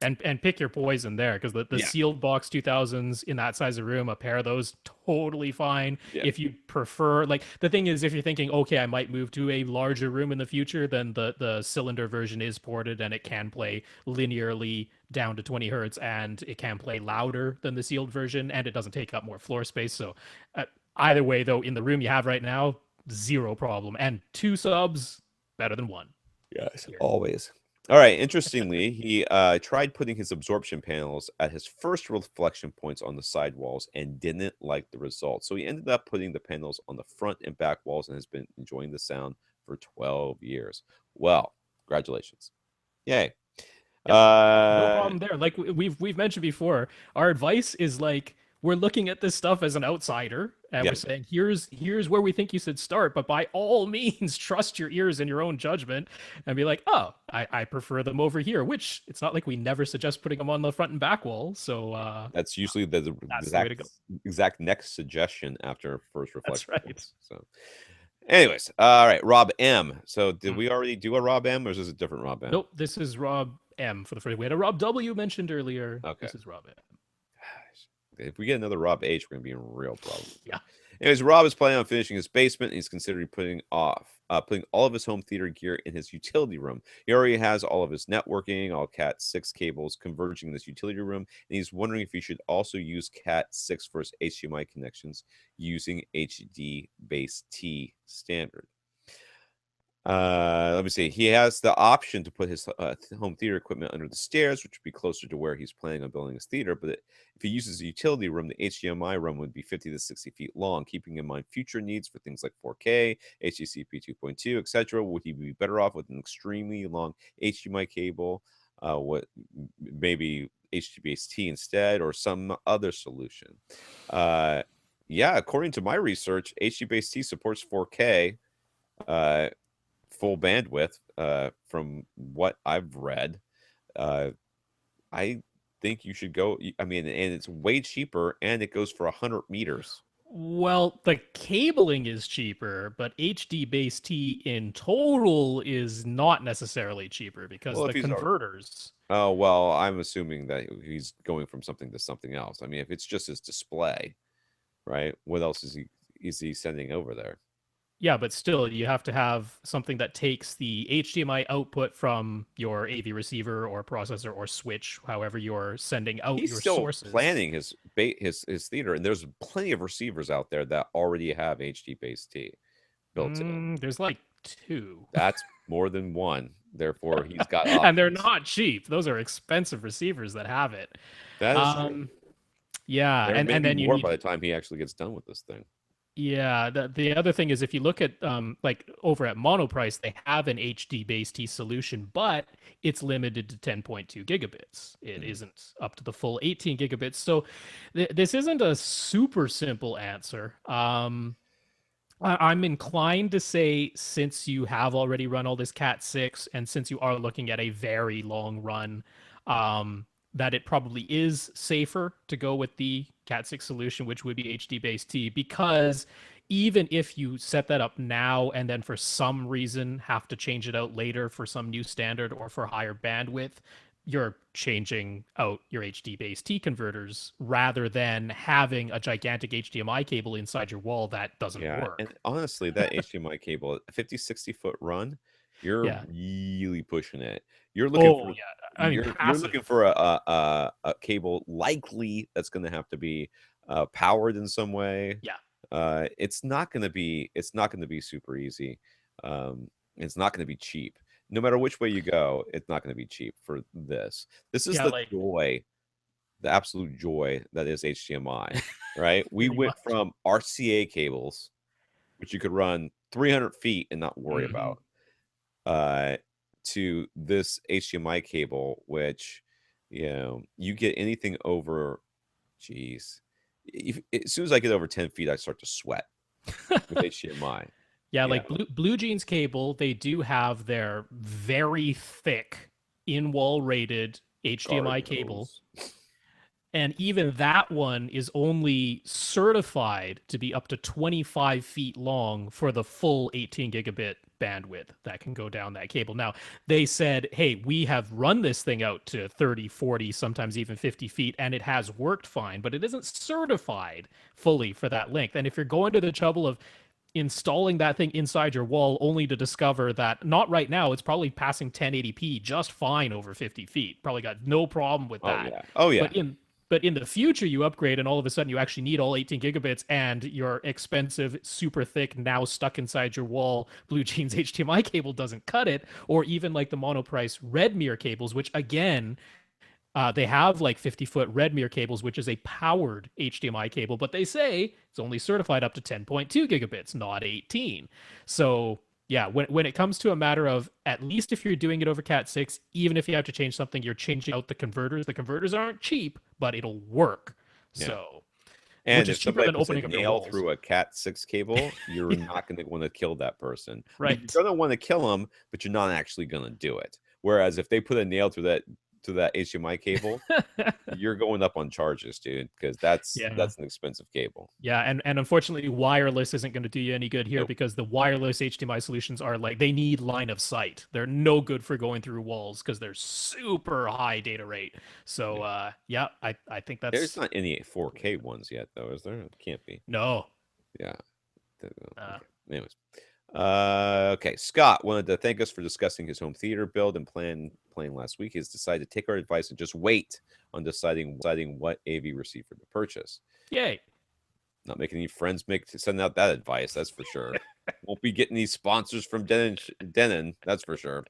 And pick your poison there because the yeah, sealed box 2000s in that size of room, a pair of those totally fine. yeah. If you prefer, like the thing is, if you're thinking, okay, I might move to a larger room in the future, then the cylinder version is ported and it can play linearly down to 20 hertz and it can play louder than the sealed version and it doesn't take up more floor space. So uh, either way, though, in the room you have right now, zero problem. And two subs better than one Yes, here. always. All right. Interestingly, he tried putting his absorption panels at his first reflection points on the side walls and didn't like the results. So he ended up putting the panels on the front and back walls and has been enjoying the sound for 12 years. Well, congratulations. Yay. Yep. No Uh, problem there. Like we've mentioned before, our advice is like we're looking at this stuff as an outsider and yeah, we're saying here's where we think you should start, but by all means trust your ears and your own judgment and be like, oh, I prefer them over here, which it's not like we never suggest putting them on the front and back wall. So that's usually the that's the way to exact go. exact next suggestion after first That's reflection right. points. So, anyways, all right, Rob M. So, did Mm. we already do a Rob M, or is this a different Rob M? Nope, this is Rob M for the first. We had a Rob W mentioned earlier. Okay. This is Rob M. If we get another Rob H, we're gonna be in real trouble. Yeah. Anyways, Rob is planning on finishing his basement, and he's considering putting all of his home theater gear in his utility room. He already has all of his networking, all Cat 6 cables converging in this utility room, and he's wondering if he should also use Cat 6 for his HDMI connections using HD base T standard. Let me see. He has the option to put his home theater equipment under the stairs, which would be closer to where he's planning on building his theater. But if he uses a utility room, the HDMI room would be 50 to 60 feet long, keeping in mind future needs for things like 4K, HDCP 2.2, etc. Would he be better off with an extremely long HDMI cable? What maybe HDBaseT instead, or some other solution? Yeah, according to my research, HDBaseT supports 4K. Full bandwidth from what I've read. I think you should go. I mean, and it's way cheaper, and it goes for 100 meters. Well, the cabling is cheaper, but HD base T in total is not necessarily cheaper because Well, if the he's converters. oh, well, I'm assuming that he's going from something to something else. I mean, if it's just his display, right? What else is he sending over there? Yeah, but still, you have to have something that takes the HDMI output from your AV receiver or processor or switch, however you're sending out He's your still sources. planning his theater, and there's plenty of receivers out there that already have HD base T built in. There's like two, That's more than one. Therefore, he's got and they're options. not cheap. Those are expensive receivers that have it. That is true. Um, yeah, There may and be then you more by need the time he actually gets done with this thing. yeah, the other thing is if you look at like over at Monoprice, they have an HD base T solution, but it's limited to 10.2 gigabits. It Mhm. isn't up to the full 18 gigabits. So this isn't a super simple answer. I'm inclined to say since you have already run all this Cat 6 and since you are looking at a very long run, that it probably is safer to go with the Cat 6 solution, which would be HD base T, because even if you set that up now and then for some reason have to change it out later for some new standard or for higher bandwidth, you're changing out your HD base T converters rather than having a gigantic HDMI cable inside your wall that doesn't Yeah, and work. honestly, that HDMI cable, a 50, 60-foot run, you're Yeah. really pushing it. You're looking Oh, for yeah. I mean, you're looking passive. for a cable likely that's gonna have to be, powered in some way. Yeah. It's not gonna be super easy. It's not gonna be cheap. No matter which way you go, it's not gonna be cheap for this. This is Yeah, the like joy, the absolute joy that is HDMI, right? We pretty went much. from RCA cables, which you could run 300 feet and not worry Hmm. about, uh, to this HDMI cable, which, you get anything over, geez, as soon as I get over 10 feet, I start to sweat with HDMI. Yeah, Yeah, like Blue Jeans cable, they do have their very thick in-wall rated guard HDMI cable. those. And even that one is only certified to be up to 25 feet long for the full 18 gigabit bandwidth that can go down that cable. Now, they said, hey, we have run this thing out to 30, 40, sometimes even 50 feet, and it has worked fine, but it isn't certified fully for that length. And if you're going to the trouble of installing that thing inside your wall only to discover that not right now, it's probably passing 1080p just fine over 50 feet. Probably got no problem with Oh, that. yeah. Oh, But yeah. in the future, you upgrade and all of a sudden you actually need all 18 gigabits and your expensive, super thick, now stuck inside your wall Blue Jeans HDMI cable doesn't cut it, or even like the monoprice red mirror cables, which again they have like 50-foot red mirror cables, which is a powered HDMI cable, but they say it's only certified up to 10.2 gigabits, not 18. So yeah, when it comes to a matter of at least if you're doing it over Cat 6, even if you have to change something, you're changing out the converters. The converters aren't cheap, but it'll work. Yeah. So, which And is if cheaper somebody than puts a opening up your nail walls. through a Cat 6 cable, you're Yeah, not gonna wanna kill that person. I mean, right. you're gonna wanna kill them, but you're not actually gonna do it. Whereas if they put a nail through that HDMI cable, you're going up on charges, dude, because Yeah. that's an expensive cable. Yeah, and unfortunately, wireless isn't going to do you any good here Nope. because the wireless HDMI solutions are like they need line of sight. They're no good for going through walls because they're super high data rate. So Yeah. yeah, I think There's that's not any 4K ones yet, though, is there? It can't be. no. Yeah. Uh, Okay. Anyways. Okay. Scott wanted to thank us for discussing his home theater build and playing last week. He's decided to take our advice and just wait on deciding what AV receiver to purchase. Yay. Not making any friends send out that advice, that's for sure. Won't be getting these sponsors from Denon, that's for sure.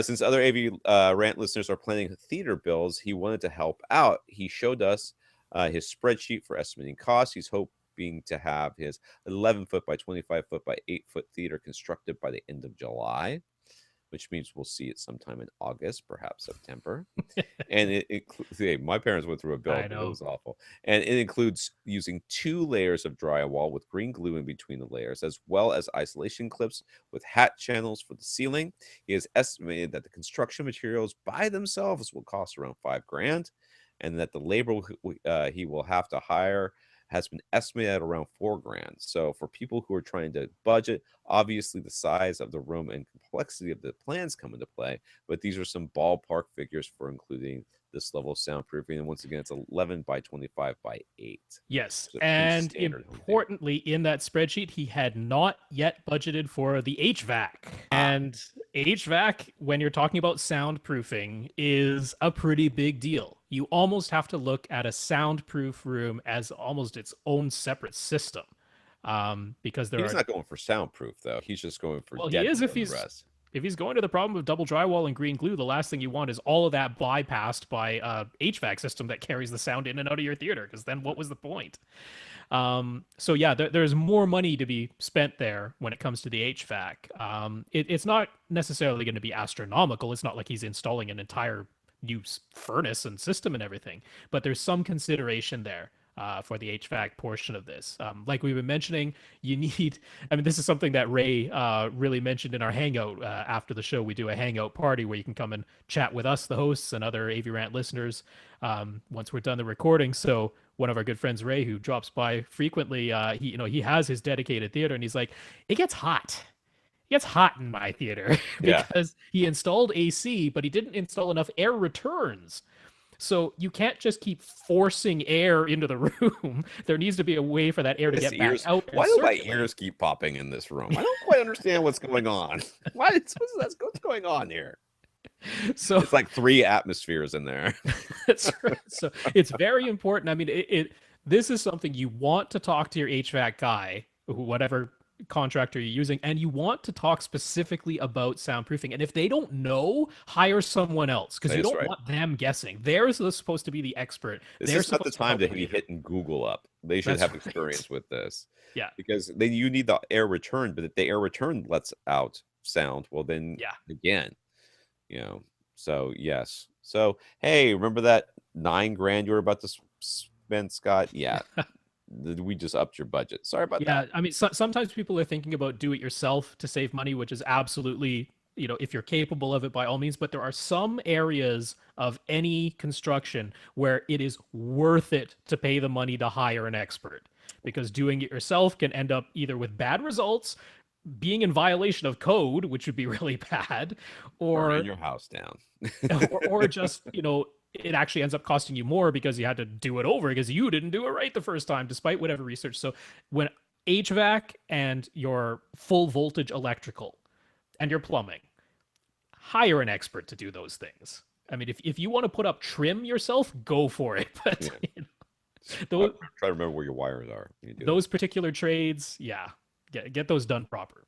Since other AV Rant listeners are planning theater builds, he wanted to help out. He showed us his spreadsheet for estimating costs. He's hoping to have his 11-foot by 25-foot by 8-foot theater constructed by the end of July, which means we'll see it sometime in August, perhaps September. And it includes, hey, my parents went through a I build, and it know. was awful. And it includes using 2 layers of drywall with green glue in between the layers, as well as isolation clips with hat channels for the ceiling. He has estimated that the construction materials by themselves will cost around 5 grand. and that the labor he will have to hire has been estimated at around 4 grand. So for people who are trying to budget, obviously the size of the room and complexity of the plans come into play. But these are some ballpark figures for including this level of soundproofing. And once again, it's 11 by 25 by 8. Yes. So pretty And standard home theater. importantly, in that spreadsheet, he had not yet budgeted for the HVAC. Ah, And HVAC, when you're talking about soundproofing, is a pretty big deal. You almost have to look at a soundproof room as almost its own separate system. Because there he's are, not going for soundproof though. He's just going for well, he is deadening of the rest. if he's going to the problem of double drywall and green glue, the last thing you want is all of that bypassed by a HVAC system that carries the sound in and out of your theater. Because then, what was the point? So yeah, there's more money to be spent there when it comes to the HVAC. It's not necessarily going to be astronomical. It's not like he's installing an entire new furnace and system and everything, but there's some consideration there. For the HVAC portion of this. Like we've been mentioning, you need, I mean, this is something that Ray really mentioned in our hangout after the show. We do a hangout party where you can come and chat with us, the hosts, and other AV Rant listeners once we're done the recording. So one of our good friends, Ray, who drops by frequently, he has his dedicated theater, and he's like, it gets hot. It gets hot in my theater Yeah. because he installed AC, but he didn't install enough air returns. So you can't just keep forcing air into the room. There needs to be a way for that air to get back out and Why do my circulate. ears keep popping in this room? I don't quite understand what's going on. What's going on here? So It's like 3 atmospheres in there. that's right. So it's very important. I mean, this is something you want to talk to your HVAC guy, whatever contractor you're using, and you want to talk specifically about soundproofing. And if they don't know, hire someone else because you That's don't right. want them guessing. They're supposed to be the expert. This They're is not the supposed to help time to the be theater. hitting Google up. They should That's have right. experience with this. Yeah. Because then you need the air return, but if the air return lets out sound, well then Yeah. again, So yes. So hey, remember that 9 grand you were about to spend, Scott? Yeah. We just upped your budget. Sorry about Yeah, that. I mean, sometimes people are thinking about do it yourself to save money, which is absolutely, if you're capable of it, by all means. But there are some areas of any construction where it is worth it to pay the money to hire an expert because doing it yourself can end up either with bad results, being in violation of code, which would be really bad, Burning or your house down. or just it actually ends up costing you more because you had to do it over because you didn't do it right the first time despite whatever research. So when HVAC and your full voltage electrical and your plumbing, hire an expert to do those things. I mean, if you want to put up trim yourself, go for it. But Yeah. those, Try to remember where your wires are when you do those particular trades, yeah, get those done proper. it.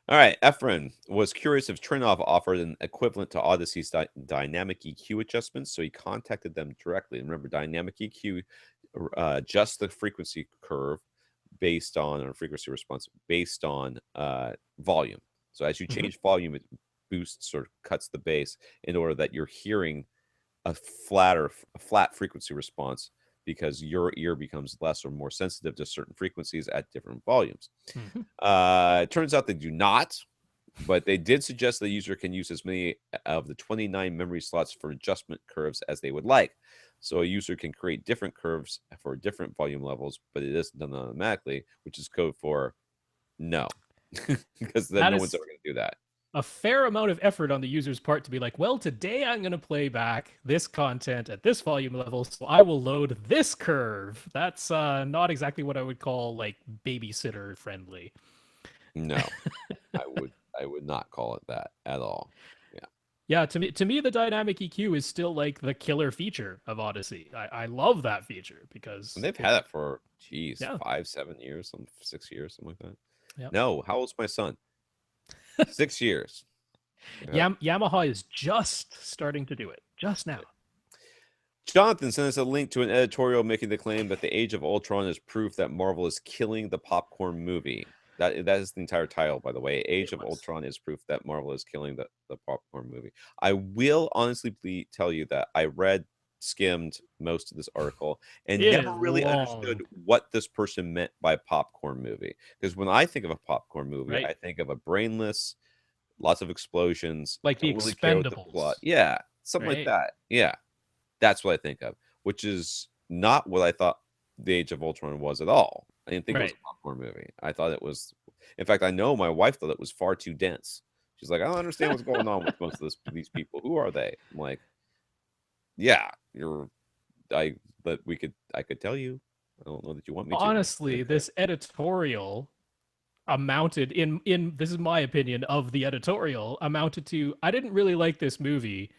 All right, Efren was curious if Trinov offered an equivalent to Odyssey's dynamic EQ adjustments, so he contacted them directly. And remember, dynamic EQ adjusts the frequency curve based on, or frequency response based on volume. So as you change volume, it boosts or cuts the bass in order that you're hearing a flat frequency response because your ear becomes less or more sensitive to certain frequencies at different volumes. It turns out they do not, but they did suggest the user can use as many of the 29 memory slots for adjustment curves as they would like. So a user can create different curves for different volume levels, but it isn't done automatically, which is code for no, because then That no is one's ever going to do that. a fair amount of effort on the user's part to be like, well, today I'm going to play back this content at this volume level, so I will load this curve. That's not exactly what I would call like babysitter friendly. No, I would not call it that at all. Yeah. Yeah, to me, the dynamic EQ is still like the killer feature of Odyssey. I love that feature because And they've had it for, geez, yeah, 5, 7 years, 6 years, something like that. yeah. No, how old's my son? 6 years. Yeah. Yamaha is just starting to do it just now. Jonathan sent us a link to an editorial making the claim that the Age of Ultron is proof that Marvel is killing the popcorn movie. That is the entire title, by the way. Age of Ultron is proof that Marvel is killing the popcorn movie. I will honestly tell you that I skimmed most of this article and It never is really long. understood what this person meant by popcorn movie. Because when I think of a popcorn movie, Right. I think of a brainless, lots of explosions, Like the don't really care what the plot. Expendables. Yeah, something like Right. that. Yeah. That's what I think of, which is not what I thought the Age of Ultron was at all. I didn't think it was Right. a popcorn movie. I thought it was, in fact, I know my wife thought it was far too dense. She's like, I don't understand what's going on with most of these people. Who are they? I'm like, yeah, you're, I, but I could tell you. I don't know that you want me to. Honestly, this editorial amounted in this is my opinion of the editorial amounted to I didn't really like this movie.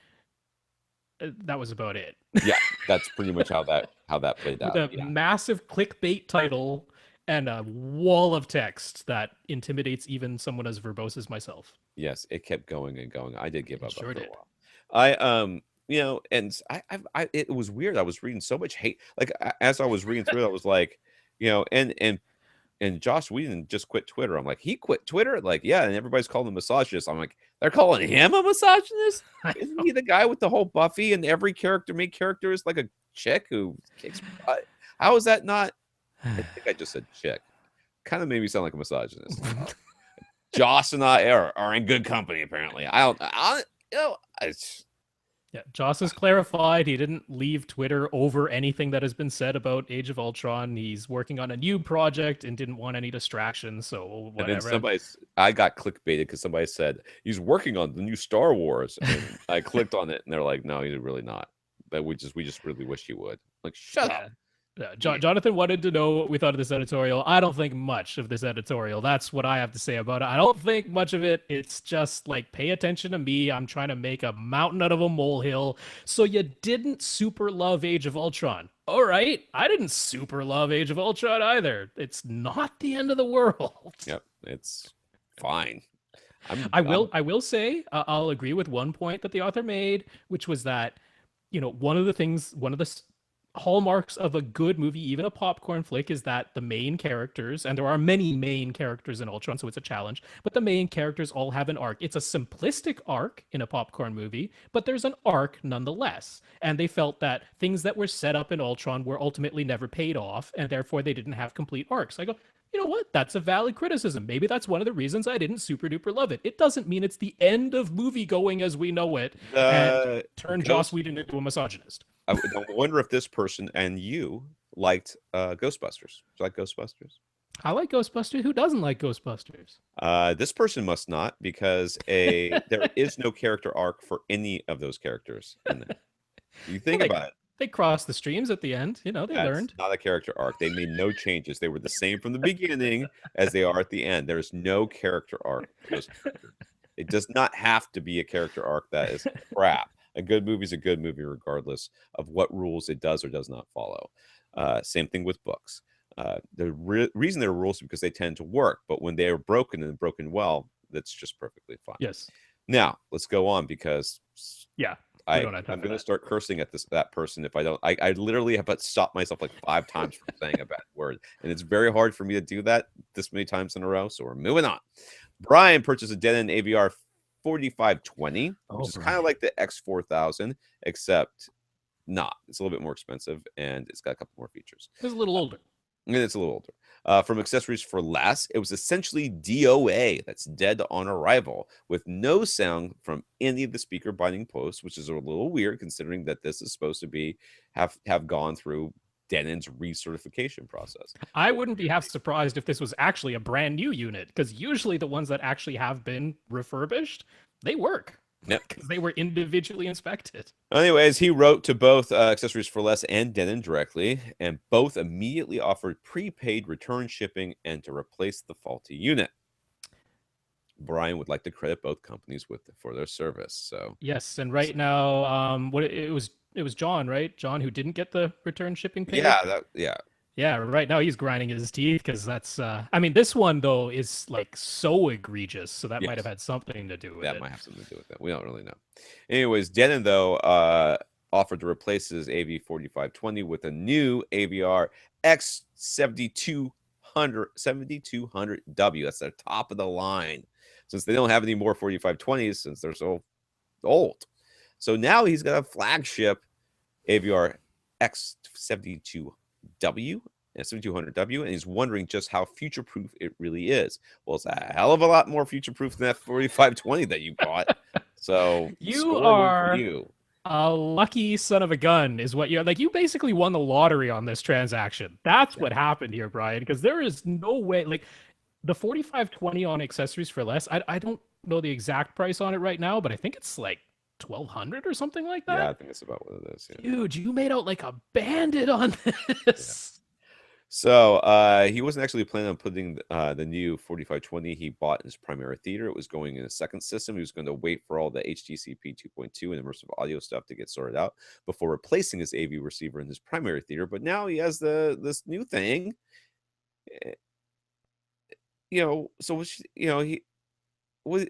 That was about it. Yeah, that's pretty much how that played With out. a Yeah. massive clickbait title and a wall of text that intimidates even someone as verbose as myself. Yes, it kept going and going. I did give It up sure after a did. while. I you know, and it was weird. I was reading so much hate. Like as I was reading through it, I was like, you know, and Josh Whedon just quit Twitter. I'm like, he quit Twitter? Like, yeah, and everybody's calling him a misogynist. I'm like, they're calling him a misogynist? I Isn't know. he the guy with the whole Buffy and every main character is like a chick who kicks butt? How is that not? I think I just said chick. Kind of made me sound like a misogynist. Joss and I are in good company, apparently. You know, Yeah, Joss has clarified he didn't leave Twitter over anything that has been said about Age of Ultron. He's working on a new project and didn't want any distractions, so and then whatever. I got clickbaited because somebody said he's working on the new Star Wars, and I clicked on it, and they're like, "No, he's really not." But we just really wish he would. Like, shut up. Yeah. Jonathan wanted to know what we thought of this editorial. I don't think much of this editorial. That's what I have to say about it. I don't think much of it. It's just like, pay attention to me. I'm trying to make a mountain out of a molehill. So you didn't super love Age of Ultron. All right. I didn't super love Age of Ultron either. It's not the end of the world. Yep, it's fine. I will say, I'll agree with one point that the author made, which was that, one of the hallmarks of a good movie, even a popcorn flick, is that the main characters, and there are many main characters in Ultron, so it's a challenge, but the main characters all have an arc. It's a simplistic arc in a popcorn movie, but there's an arc nonetheless. And they felt that things that were set up in Ultron were ultimately never paid off, and therefore they didn't have complete arcs. I go, you know what? That's a valid criticism. Maybe that's one of the reasons I didn't super duper love it. It doesn't mean it's the end of movie going as we know it and The turn Joss Ghost. Whedon into a misogynist. I wonder if this person and you liked Ghostbusters. Do you like Ghostbusters? I like Ghostbusters. Who doesn't like Ghostbusters? This person must not, because there is no character arc for any of those characters in there. You Well, think about it. they crossed the streams at the end. You know, they That's learned. not a character arc. They made no changes. They were the same from the beginning as they are at the end. There's no character arc for those characters. It does not have to be a character arc that is crap. A good movie is a good movie, regardless of what rules it does or does not follow. Same thing with books. The reason there are rules is because they tend to work, but when they are broken and broken well, that's just perfectly fine. Yes. Now let's go on, because Yeah. I'm going to start cursing at that person if I don't. I literally have to stop myself like 5 times from saying a bad word, and it's very hard for me to do that this many times in a row. So we're moving on. Brian purchased a Denon AVR 4520, which is kind of like the X4000, except not. It's a little bit more expensive, and it's got a couple more features. It's a little older. And it's a little older. From Accessories for Less, it was essentially DOA, that's dead on arrival, with no sound from any of the speaker binding posts, which is a little weird considering that this is supposed to be have gone through Denon's recertification process. I wouldn't be half surprised if this was actually a brand new unit, because usually the ones that actually have been refurbished, they work. Yep. Because they were individually inspected. Anyways, he wrote to both Accessories for Less and Denon directly, and both immediately offered prepaid return shipping and to replace the faulty unit. Brian would like to credit both companies for their service. So yes, and right now, it was John, right? John, who didn't get the return shipping paid. Yeah, right now he's grinding his teeth because that's. I mean, this one though is like so egregious, so that might have had something to do with it. That might have something to do with that. We don't really know. Anyways, Denon though offered to replace his AV 4520 with a new AVR X7200W. That's their top of the line, since they don't have any more 4520s since they're so old. So now he's got a flagship AVR X72W and 7200W, and he's wondering just how future-proof it really is. Well, it's a hell of a lot more future-proof than that 4520 that you bought. So you are A lucky son of a gun is what you're like. You basically won the lottery on this transaction. That's Yeah. what happened here, Brian, because there is no way, like the 4520 on accessories for less. I don't know the exact price on it right now, but I think it's like 1200 or something like Yeah, I that. think that's about what it is. Yeah. Dude, you made out like a bandit on Yeah. this. So he wasn't actually planning on putting the new 4520 he bought in his primary theater. It was going in a second system. He was going to wait for all the HDCP 2.2 and immersive audio stuff to get sorted out before replacing his AV receiver in his primary theater. But now he has this new thing, eh, So he was.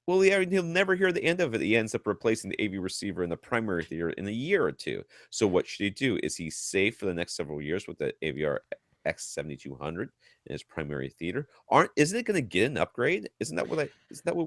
Well, yeah, he'll never hear the end of it. He ends up replacing the AV receiver in the primary theater in a year or two. So what should he do? Is he safe for the next several years with the AVR X7200 in his primary theater? Isn't it going to get an upgrade? Isn't that what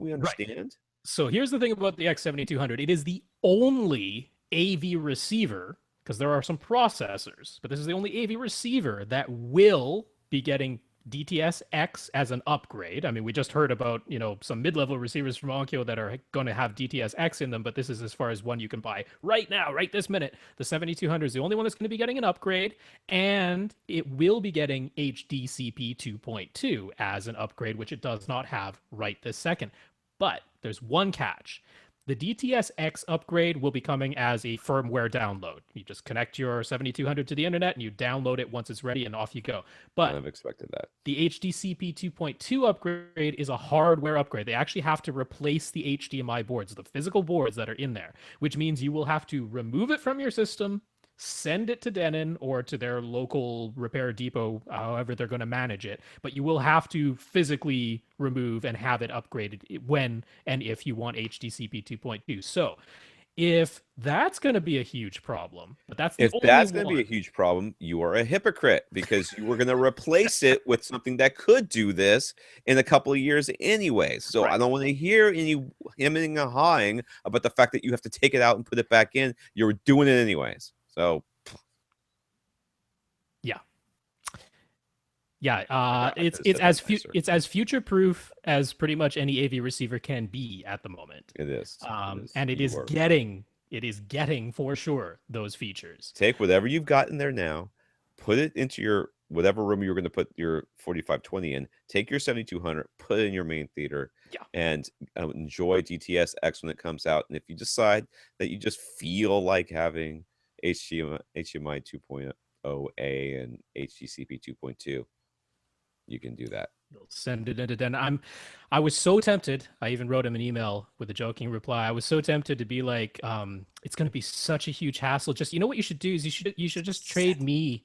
we Right. understand? So here's the thing about the X7200. It is the only AV receiver, because there are some processors, but this is the only AV receiver that will be getting DTS-X as an upgrade. I mean, we just heard about, some mid-level receivers from Onkyo that are going to have DTS-X in them, but this is as far as one you can buy right now, right this minute. The 7200 is the only one that's going to be getting an upgrade, and it will be getting HDCP 2.2 as an upgrade, which it does not have right this second. But there's one catch. The DTS-X upgrade will be coming as a firmware download. You just connect your 7200 to the internet and you download it once it's ready and off you go. Kind But of expected that. the HDCP 2.2 upgrade is a hardware upgrade. They actually have to replace the HDMI boards, the physical boards that are in there, which means you will have to remove it from your system, send it to Denon or to their local repair depot, however they're going to manage it. But you will have to physically remove and have it upgraded when and if you want HDCP 2.2. So if that's going to be a huge problem, but that's the If only that's going to be one. a huge problem, you are a hypocrite because you were going to replace it with something that could do this in a couple of years anyways. So I Right. don't want to hear any hemming and hawing about the fact that you have to take it out and put it back in. You're doing it anyways. So Yeah. Yeah, I it's could have it's said that as nicer. it's as future proof as pretty much any AV receiver can be at the moment, It is. It is. and You are it is getting for sure those features. take whatever you've got in there now, put it into your whatever room you're going to put your 4520 in. Take your 7200, put it in your main theater, Yeah, and enjoy DTS X when it comes out. And if you decide that you just feel like having HDMI 2.0A and HDCP 2.2, you can do that. they'll send it into Den. I was so tempted. I even wrote him an email with a joking reply. I was so tempted to be like, it's going to be such a huge hassle. Just what you should do is you should just trade me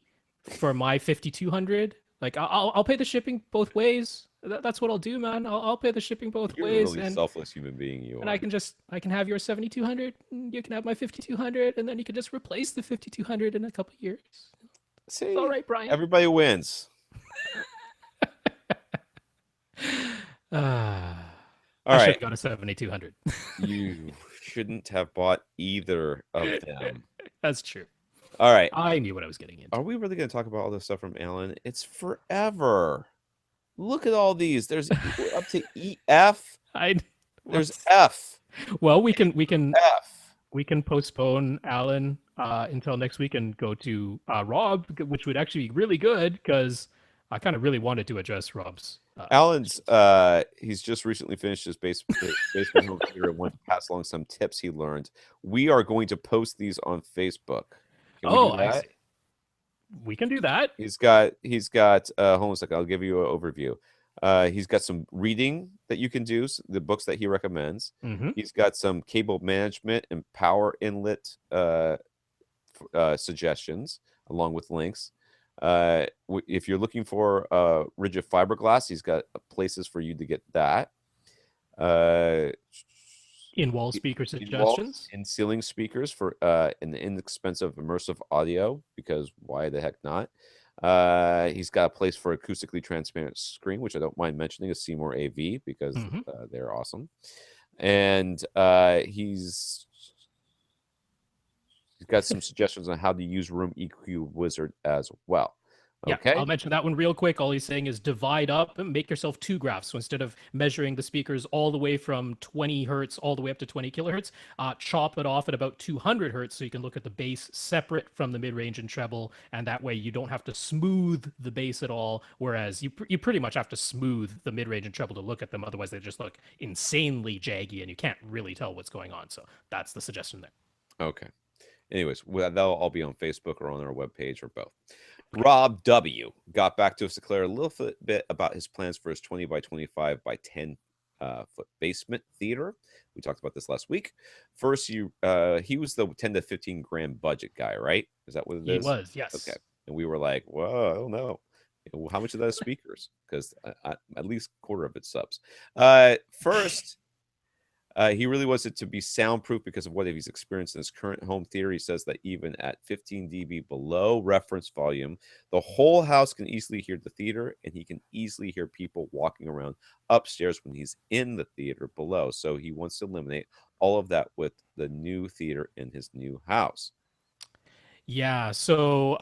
for my 5200. Like I'll pay the shipping both ways. That's what I'll do, man. I'll pay the shipping both You're a ways, really selfless human being. You and I are. can have your 7200, and you can have my 5200, and then you can just replace the 5200 in a couple years. It's all See, right, Brian. everybody wins. All I should right. have got a 7200. You shouldn't have bought either of them. That's true. All right. I knew what I was getting into. Are we really going to talk about all this stuff from Alan? It's forever. Look at all these. We're up to EF. I There's F. well, we can F. we can postpone Alan until next week and go to Rob, which would actually be really good because I kind of really wanted to address Rob's. Alan's he's just recently finished his baseball home theater and wanted to pass along some tips he learned. We are going to post these on Facebook. Can we do I that? see. We can do that. He's got hold on a second, I'll give you an overview. He's got some reading that you can do, the books that he recommends. Mm-hmm. He's got some cable management and power inlet suggestions along with links. If you're looking for rigid fiberglass, he's got places for you to get that. In-wall speaker In-wall suggestions. and ceiling speakers for an inexpensive immersive audio, because why the heck not? He's got a place for acoustically transparent screen, which I don't mind mentioning, is Seymour AV, because they're awesome. And he's got some suggestions on how to use Room EQ Wizard as well. Yeah, I'll Okay. mention that one real quick. All he's saying is divide up and make yourself two graphs. So instead of measuring the speakers all the way from 20 hertz all the way up to 20 kilohertz, chop it off at about 200 hertz so you can look at the bass separate from the mid range and treble. And that way you don't have to smooth the bass at all. Whereas you pretty much have to smooth the mid range and treble to look at them. Otherwise, they just look insanely jaggy and you can't really tell what's going on. So that's the suggestion there. Okay. Anyways, well, that'll all be on Facebook or on our webpage or both. Rob W. got back to us to declare a little bit about his plans for his 20 by 25 by 10 foot basement theater. We talked about this last week. First, he was the 10 to 15 grand budget guy, right? Is that what it He is? was, Okay. yes. And we were like, well, I don't know. How much of that is speakers? Because at least a quarter of it subs. First, he really wants it to be soundproof because of what he's experienced in his current home theater. He says that even at 15 dB below reference volume, the whole house can easily hear the theater, and he can easily hear people walking around upstairs when he's in the theater below. So he wants to eliminate all of that with the new theater in his new house. Yeah. So,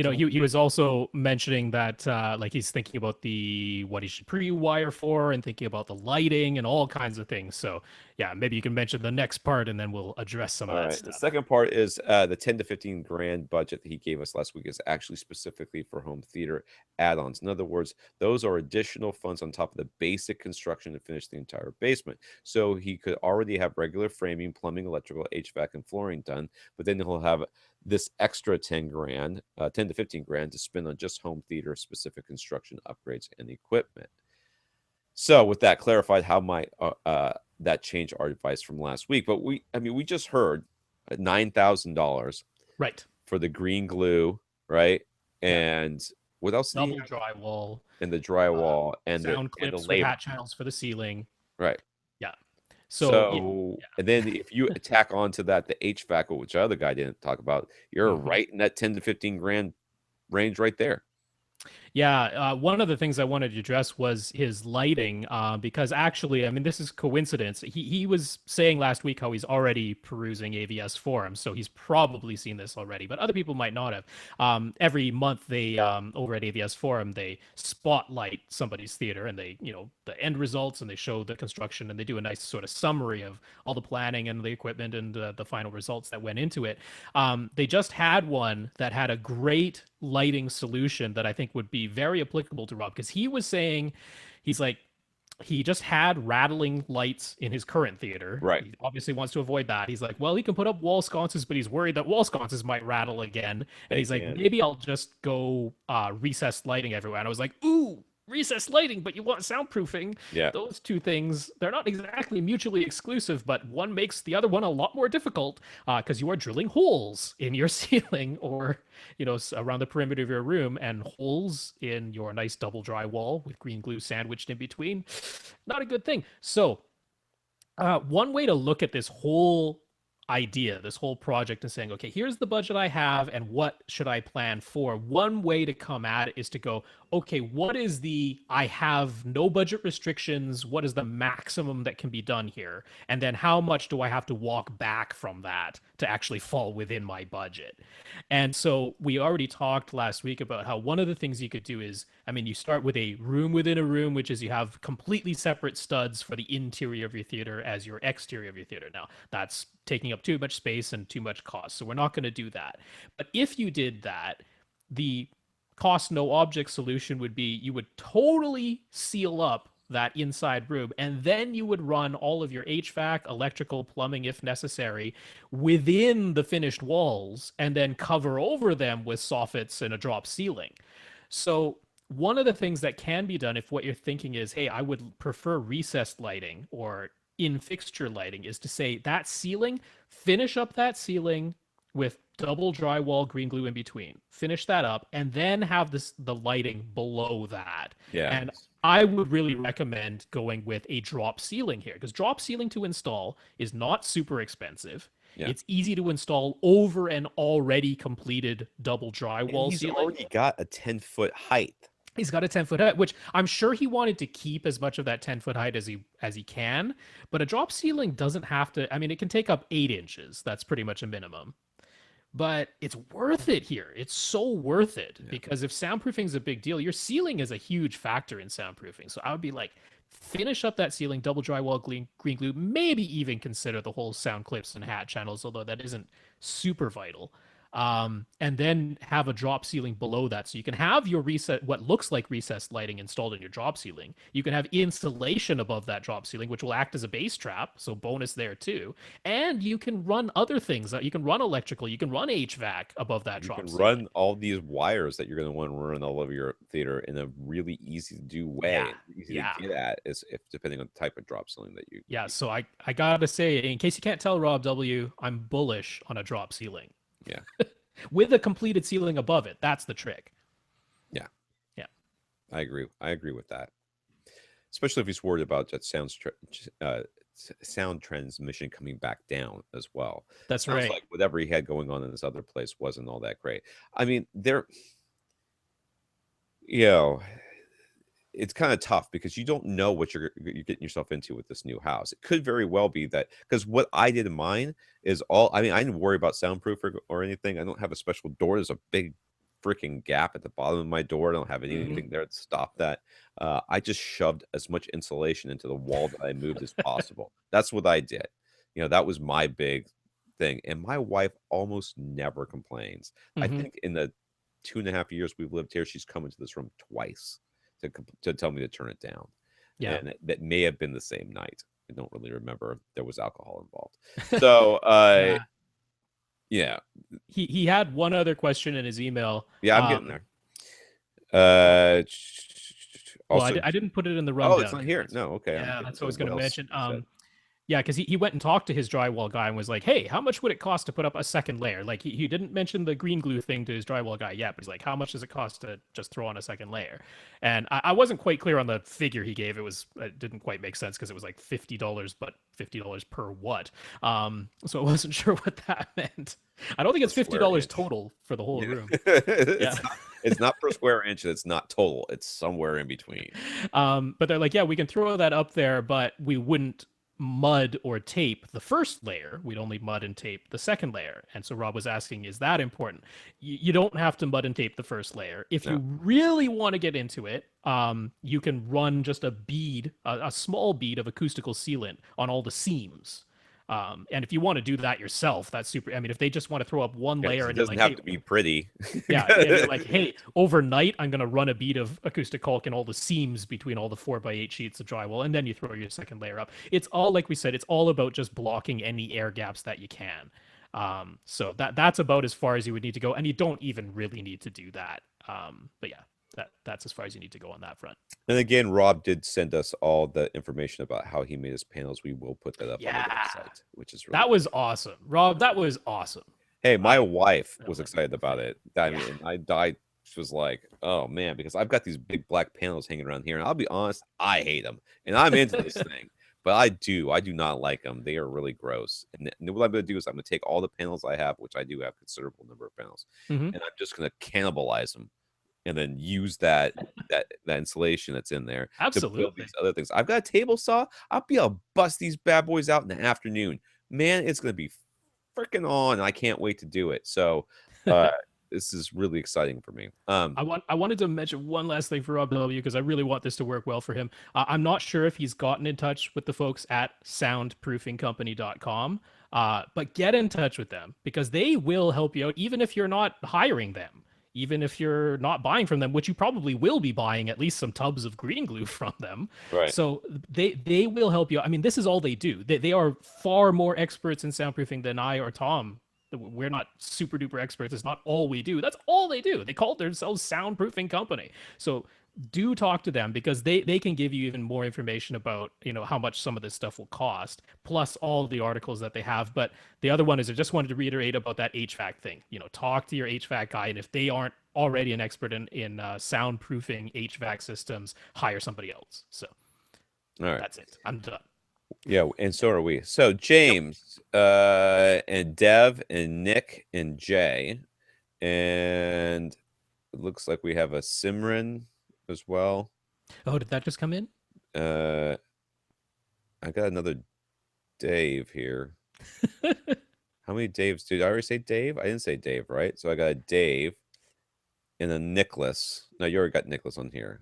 So, he was also mentioning that like he's thinking about the what he should pre-wire for and thinking about the lighting and all kinds of things. So, yeah, maybe you can mention the next part and then we'll address some of all that right. The stuff. second part is the 10 to 15 grand budget that he gave us last week is actually specifically for home theater add-ons. In other words, those are additional funds on top of the basic construction to finish the entire basement. So he could already have regular framing, plumbing, electrical, HVAC, and flooring done, but then he'll have this extra 10 grand, 10 to 15 grand to spend on just home theater specific construction upgrades and equipment. So with that clarified, how might that change our advice from last week? But we just heard $9,000 Right. for the green glue, right? Yeah. And what else did he Double have? drywall, And the uh, drywall and sound the clips with labor, hat channels for the ceiling. right? Yeah. So, yeah. So and then if you tack onto that the HVAC, which the other guy didn't talk about, you're Mhm. right in that 10 to 15 grand range right there. Yeah, one of the things I wanted to address was his lighting, because actually, I mean, this is coincidence. He was saying last week how he's already perusing AVS forums, so he's probably seen this already, but other people might not have. Every month, they over at AVS forum they spotlight somebody's theater, and they the end results, and they show the construction, and they do a nice sort of summary of all the planning and the equipment and the final results that went into it. They just had one that had a great lighting solution that I think would be very applicable to Rob because he was saying he's like he just had rattling lights in his current theater. Right. He obviously wants to avoid that. He's like, well, he can put up wall sconces, but he's worried that wall sconces might rattle again. And They he's like, can. maybe I'll just go recessed lighting everywhere. And I was like, ooh, recessed lighting, but you want soundproofing. Yeah. Those two things, they're not exactly mutually exclusive, but one makes the other one a lot more difficult because you are drilling holes in your ceiling or around the perimeter of your room, and holes in your nice double drywall with green glue sandwiched in between. Not a good thing. So, one way to look at this whole idea, this whole project, and saying, okay, here's the budget I have, and what should I plan for? One way to come at it is to go, okay, what is I have no budget restrictions. What is the maximum that can be done here? And then how much do I have to walk back from that to actually fall within my budget? And so we already talked last week about how one of the things you could do is, I mean, you start with a room within a room, which is you have completely separate studs for the interior of your theater as your exterior of your theater. Now, that's taking up too much space and too much cost. So we're not going to do that. But if you did that, the cost no object solution would be you would totally seal up that inside room, and then you would run all of your HVAC, electrical, plumbing, if necessary, within the finished walls, and then cover over them with soffits and a drop ceiling. So one of the things that can be done if what you're thinking is, hey, I would prefer recessed lighting or in fixture lighting, is to say that ceiling, finish up that ceiling with double drywall green glue in between, finish that up, and then have the lighting below that. Yeah. And I would really recommend going with a drop ceiling here because drop ceiling to install is not super expensive. Yeah. It's easy to install over an already completed double And drywall he's ceiling. already got a 10-foot height. He's got a 10-foot height, which I'm sure he wanted to keep as much of that 10-foot height as he can. But a drop ceiling doesn't have to. I mean, it can take up 8 inches. That's pretty much a minimum. but it's worth it here. It's so worth it Yeah. because if soundproofing is a big deal, your ceiling is a huge factor in soundproofing. So I would be like, finish up that ceiling, double drywall, green glue, maybe even consider the whole sound clips and hat channels, although that isn't super vital. And then have a drop ceiling below that. So you can have your reset, what looks like recessed lighting installed in your drop ceiling. You can have insulation above that drop ceiling, which will act as a base trap. So bonus there too. And you can run other things. You can run electrical. You can run HVAC above that You drop can ceiling. run all these wires that you're going to want to run all over your theater in a really easy to do Yeah. way, easy to Yeah. get at, is if depending on the type of drop ceiling that Yeah. you So I gotta say, in case you can't tell, Rob W, I'm bullish on a drop ceiling yeah, with a completed ceiling above it. That's the trick. yeah, Yeah. I agree. I agree with that. Especially if he's worried about that sound transmission coming back down as well. That's Sounds right. like whatever he had going on in this other place wasn't all that great. I mean, there, you know, it's kind of tough because you don't know what you're getting yourself into with this new house. It could very well be that because what I did in mine is all. I mean, I didn't worry about soundproof or anything. I don't have a special door. There's a big freaking gap at the bottom of my door. I don't have Mhm. anything there to stop that. I just shoved as much insulation into the wall that I moved as possible. That's what I did. That was my big thing. And my wife almost never complains. I Mhm. think in the 2.5 years we've lived here, she's come into this room twice to tell me to turn it down, Yeah. and that may have been the same night. I don't really remember. There was alcohol involved. So, Yeah. yeah, He had one other question in his email. yeah, I'm getting there. Uh, Well, also, I didn't put it in the oh, it's rundown not because here. No, okay, I'm yeah, getting that's what I to was going what to else mention. he said. Yeah, because he went and talked to his drywall guy and was like, "Hey, how much would it cost to put up a second layer?" Like he didn't mention the green glue thing to his drywall guy yet, but he's like, "How much does it cost to just throw on a second layer?" And I wasn't quite clear on the figure he gave. It didn't quite make sense because it was like $50, but $50 per what? So I wasn't sure what that meant. I don't think Per it's square $50 inch. total for the whole Yeah, room. Yeah. it's not per square inch. It's not total. It's somewhere in between. But they're like, yeah, we can throw that up there, but we wouldn't mud or tape the first layer. We'd only mud and tape the second layer. And so Rob was asking, is that important? You don't have to mud and tape the first layer. If you No, really want to get into it, you can run just a small bead of acoustical sealant on all the seams. And if you want to do that yourself, that's super. I mean, if they just want to throw up one yeah, layer because it and they're doesn't like, have hey, to be pretty. yeah, and you're like, hey, overnight I'm gonna run a bead of acoustic caulk in all the seams between all the 4x8 sheets of drywall, and then you throw your second layer up. It's all like we said, it's all about just blocking any air gaps that you can. So that's about as far as you would need to go, and you don't even really need to do that. But yeah, that's as far as you need to go on that front. And again, Rob did send us all the information about how he made his panels. We will put that up on the Yeah, website, which is really that cool. was awesome, Rob. That was awesome. Hey, my I wife was really excited a fan. about it. I Yeah. mean, I died. She was like, "Oh man," because I've got these big black panels hanging around here, and I'll be honest, I hate them, and I'm into this thing, but I do not like them. They are really gross. And what I'm going to do is I'm going to take all the panels I have, which I do have a considerable number of panels, Hmm. and I'm just going to cannibalize them, and then use that insulation that's in there to build Absolutely. these other things. I've got a table saw. I'll be able to bust these bad boys out in the afternoon. Man, it's going to be freaking on. I can't wait to do it. So, uh, this is really exciting for me. I wanted to mention one last thing for Rob W because I really want this to work well for him. I'm not sure if he's gotten in touch with the folks at soundproofingcompany.com, but get in touch with them because they will help you out even if you're not hiring them. Even if you're not buying from them, which you probably will be buying at least some tubs of green glue from them. Right. So they will help you. I mean, this is all they do. They are far more experts in soundproofing than I or Tom. We're not super duper experts. It's not all we do. That's all they do. They call themselves Soundproofing Company. So do talk to them because they can give you even more information about how much some of this stuff will cost, plus all the articles that they have. But the other one is I just wanted to reiterate about that HVAC thing. Talk to your HVAC guy, and if they aren't already an expert in soundproofing HVAC systems, hire somebody else. So All right. that's it. I'm done. Yeah, and so are we. So Yep. James, and Dev and Nick and Jay, and it looks like we have a Simran as well. Oh, did that just come in? Uh, I got another Dave here. How many Daves? Did I already say Dave? I didn't say Dave, right? So I got a Dave and a Nicholas. No, you already got Nicholas on here.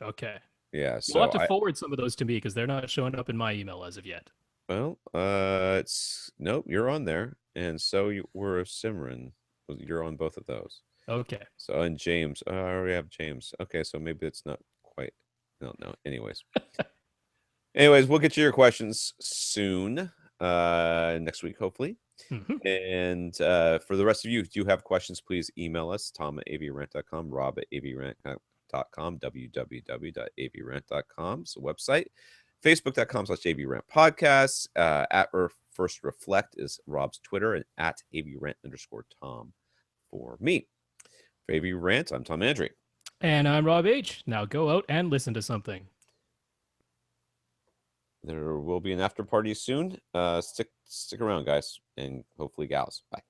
Okay. Yeah. You'll have So to I forward some of those to me because they're not showing up in my email as of yet. well, it's nope. You're on there, and so you were Simran. You're on both of those. Okay. So and James, I already have James. Okay, so maybe it's not quite. No, no. Anyways, we'll get to your questions soon. Next week, hopefully. Hmm. And for the rest of you, if you have questions, please email us, Tom at avrant.com, Rob at avrant.com, www.avrant.com is the website, facebook.com/avrant podcasts. At First Reflect is Rob's Twitter, and at avrant_Tom for me. For AV Rant, I'm Tom Andrew. And I'm Rob H. Now go out and listen to something. There will be an after party soon. Stick around, guys, and hopefully gals. Bye.